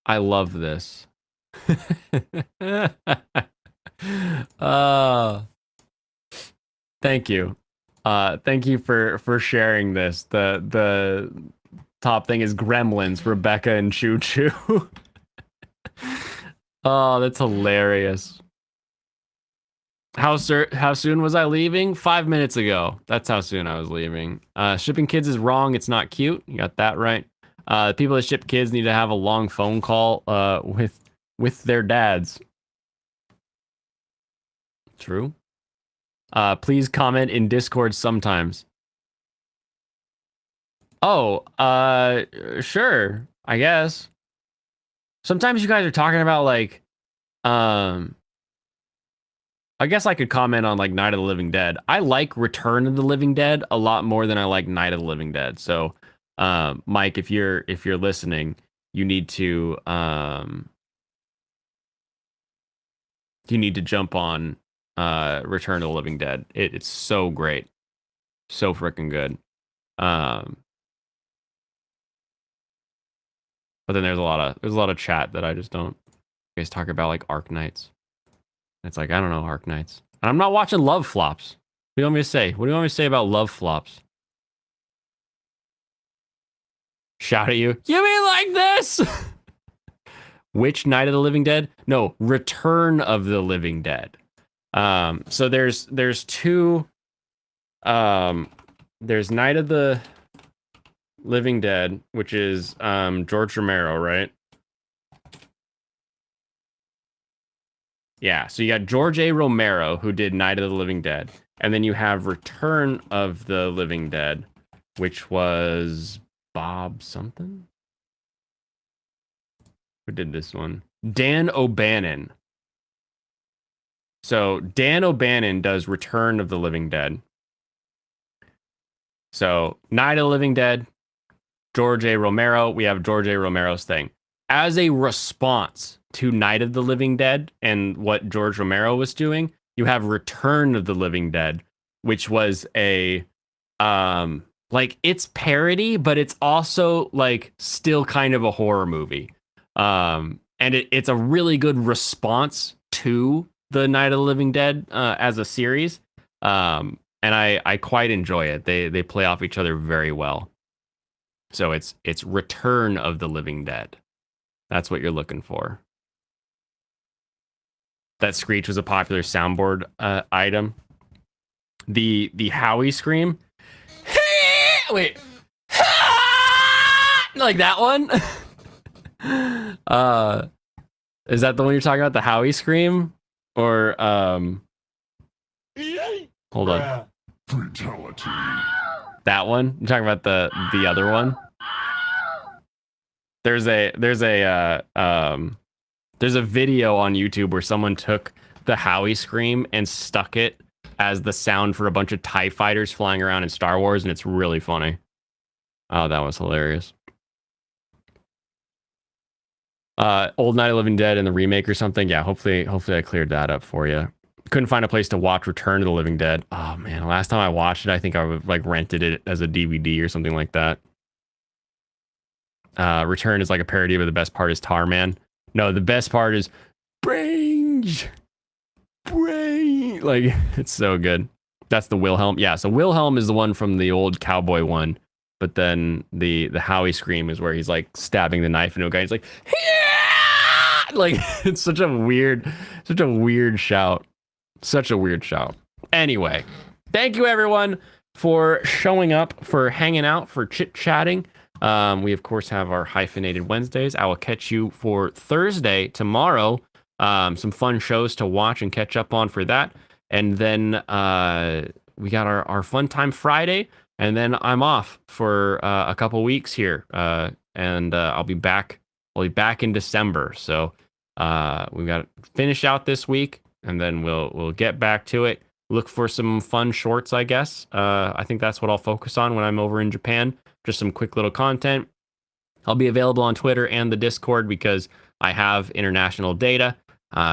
I love this. Thank you. Thank you for sharing this. The top thing is Gremlins, Rebecca and Choo Choo. Oh, that's hilarious. How soon was I leaving? 5 minutes ago. That's how soon I was leaving. Shipping kids is wrong. It's not cute. You got that right. People that ship kids need to have a long phone call with their dads. True. Please comment in Discord sometimes. Oh, sure. I guess. Sometimes you guys are talking about like, I guess I could comment on like Night of the Living Dead. I like Return of the Living Dead a lot more than I like Night of the Living Dead. So, Mike, if you're listening, you need to jump on Return of the Living Dead. It's so great, so freaking good. But then there's a lot of chat that I just don't. You guys talk about like Arc Knights. It's like I don't know Arc Knights, and I'm not watching Love Flops. What do you want me to say? What do you want me to say about Love Flops? Shout at you. You mean like this? Which Night of the Living Dead? No, Return of the Living Dead. So there's two. There's Night of the Living Dead, which is George Romero, right? Yeah, so you got George A. Romero, who did Night of the Living Dead. And then you have Return of the Living Dead, which was Bob something? Who did this one? Dan O'Bannon. So Dan O'Bannon does Return of the Living Dead. So Night of the Living Dead, George A. Romero, we have George A. Romero's thing. As a response to Night of the Living Dead and what George Romero was doing, you have Return of the Living Dead, which was a like it's parody, but it's also like still kind of a horror movie. And it's a really good response to the Night of the Living Dead as a series. And I quite enjoy it. They play off each other very well. So it's Return of the Living Dead. That's what you're looking for. That screech was a popular soundboard item. The Howie scream. Wait. Like that one? Is that the one you're talking about? The Howie scream? Or hold on. Fatality. That one? You're talking about the other one? There's a video on YouTube where someone took the Howie scream and stuck it as the sound for a bunch of TIE fighters flying around in Star Wars, and it's really funny. Oh, that was hilarious. Old Night of the Living Dead and the remake or something. Yeah, hopefully I cleared that up for you. Couldn't find a place to watch Return of the Living Dead. Oh man, last time I watched it, I think I like rented it as a DVD or something like that. Return is like a parody, but the best part is Tarman. No, the best part is brains. Like it's so good. That's the Wilhelm. Yeah, so Wilhelm is the one from the old cowboy one, but then the Howie scream is where he's like stabbing the knife into a guy. He's like, yeah! Like it's such a weird shout. Such a weird shout. Anyway, thank you everyone for showing up, for hanging out, for chit-chatting. We of course have our hyphenated Wednesdays. I will catch you for Thursday tomorrow. Some fun shows to watch and catch up on for that. And then we got our fun time Friday. and then I'm off for a couple weeks here, and I'll be back. I'll be back in December. So we've got to finish out this week, and then we'll get back to it. Look for some fun shorts, I guess. I think that's what I'll focus on when I'm over in Japan. Just some quick little content. I'll be available on Twitter and the Discord because I have international data.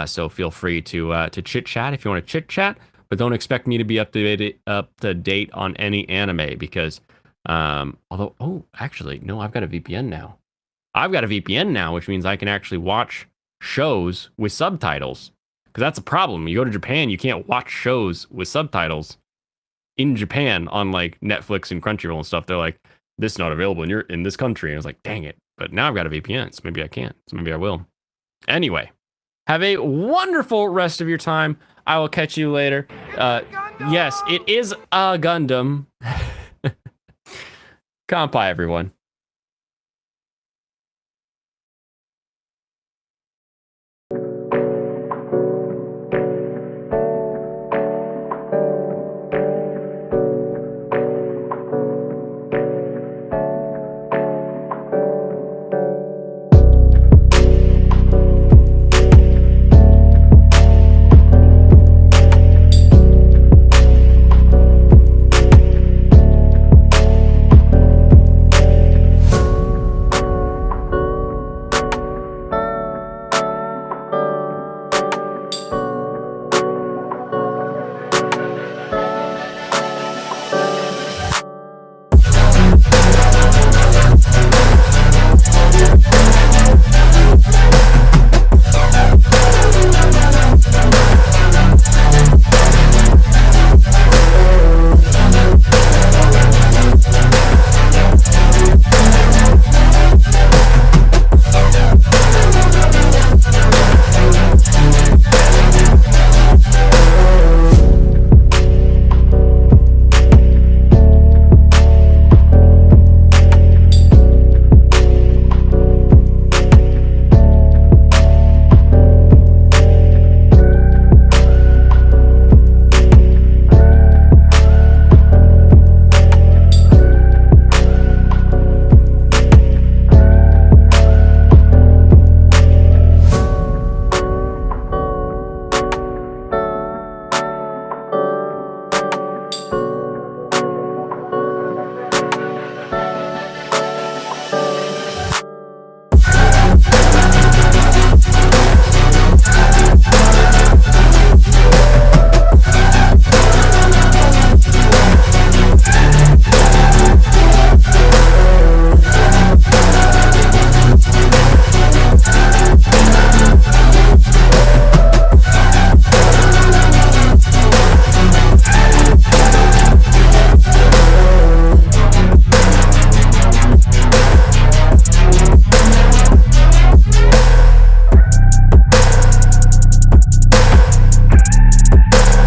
So feel free to chit chat if you want to chit chat, but don't expect me to be up to date on any anime because actually no, I've got a VPN now. Which means I can actually watch shows with subtitles. Because that's a problem. You go to Japan, you can't watch shows with subtitles in Japan on like Netflix and Crunchyroll and stuff. They're like, this is not available in this country. And I was like, dang it. But now I've got a VPN, so maybe I can. So maybe I will. Anyway, have a wonderful rest of your time. I will catch you later. Yes, it is a Gundam. Kanpai, everyone.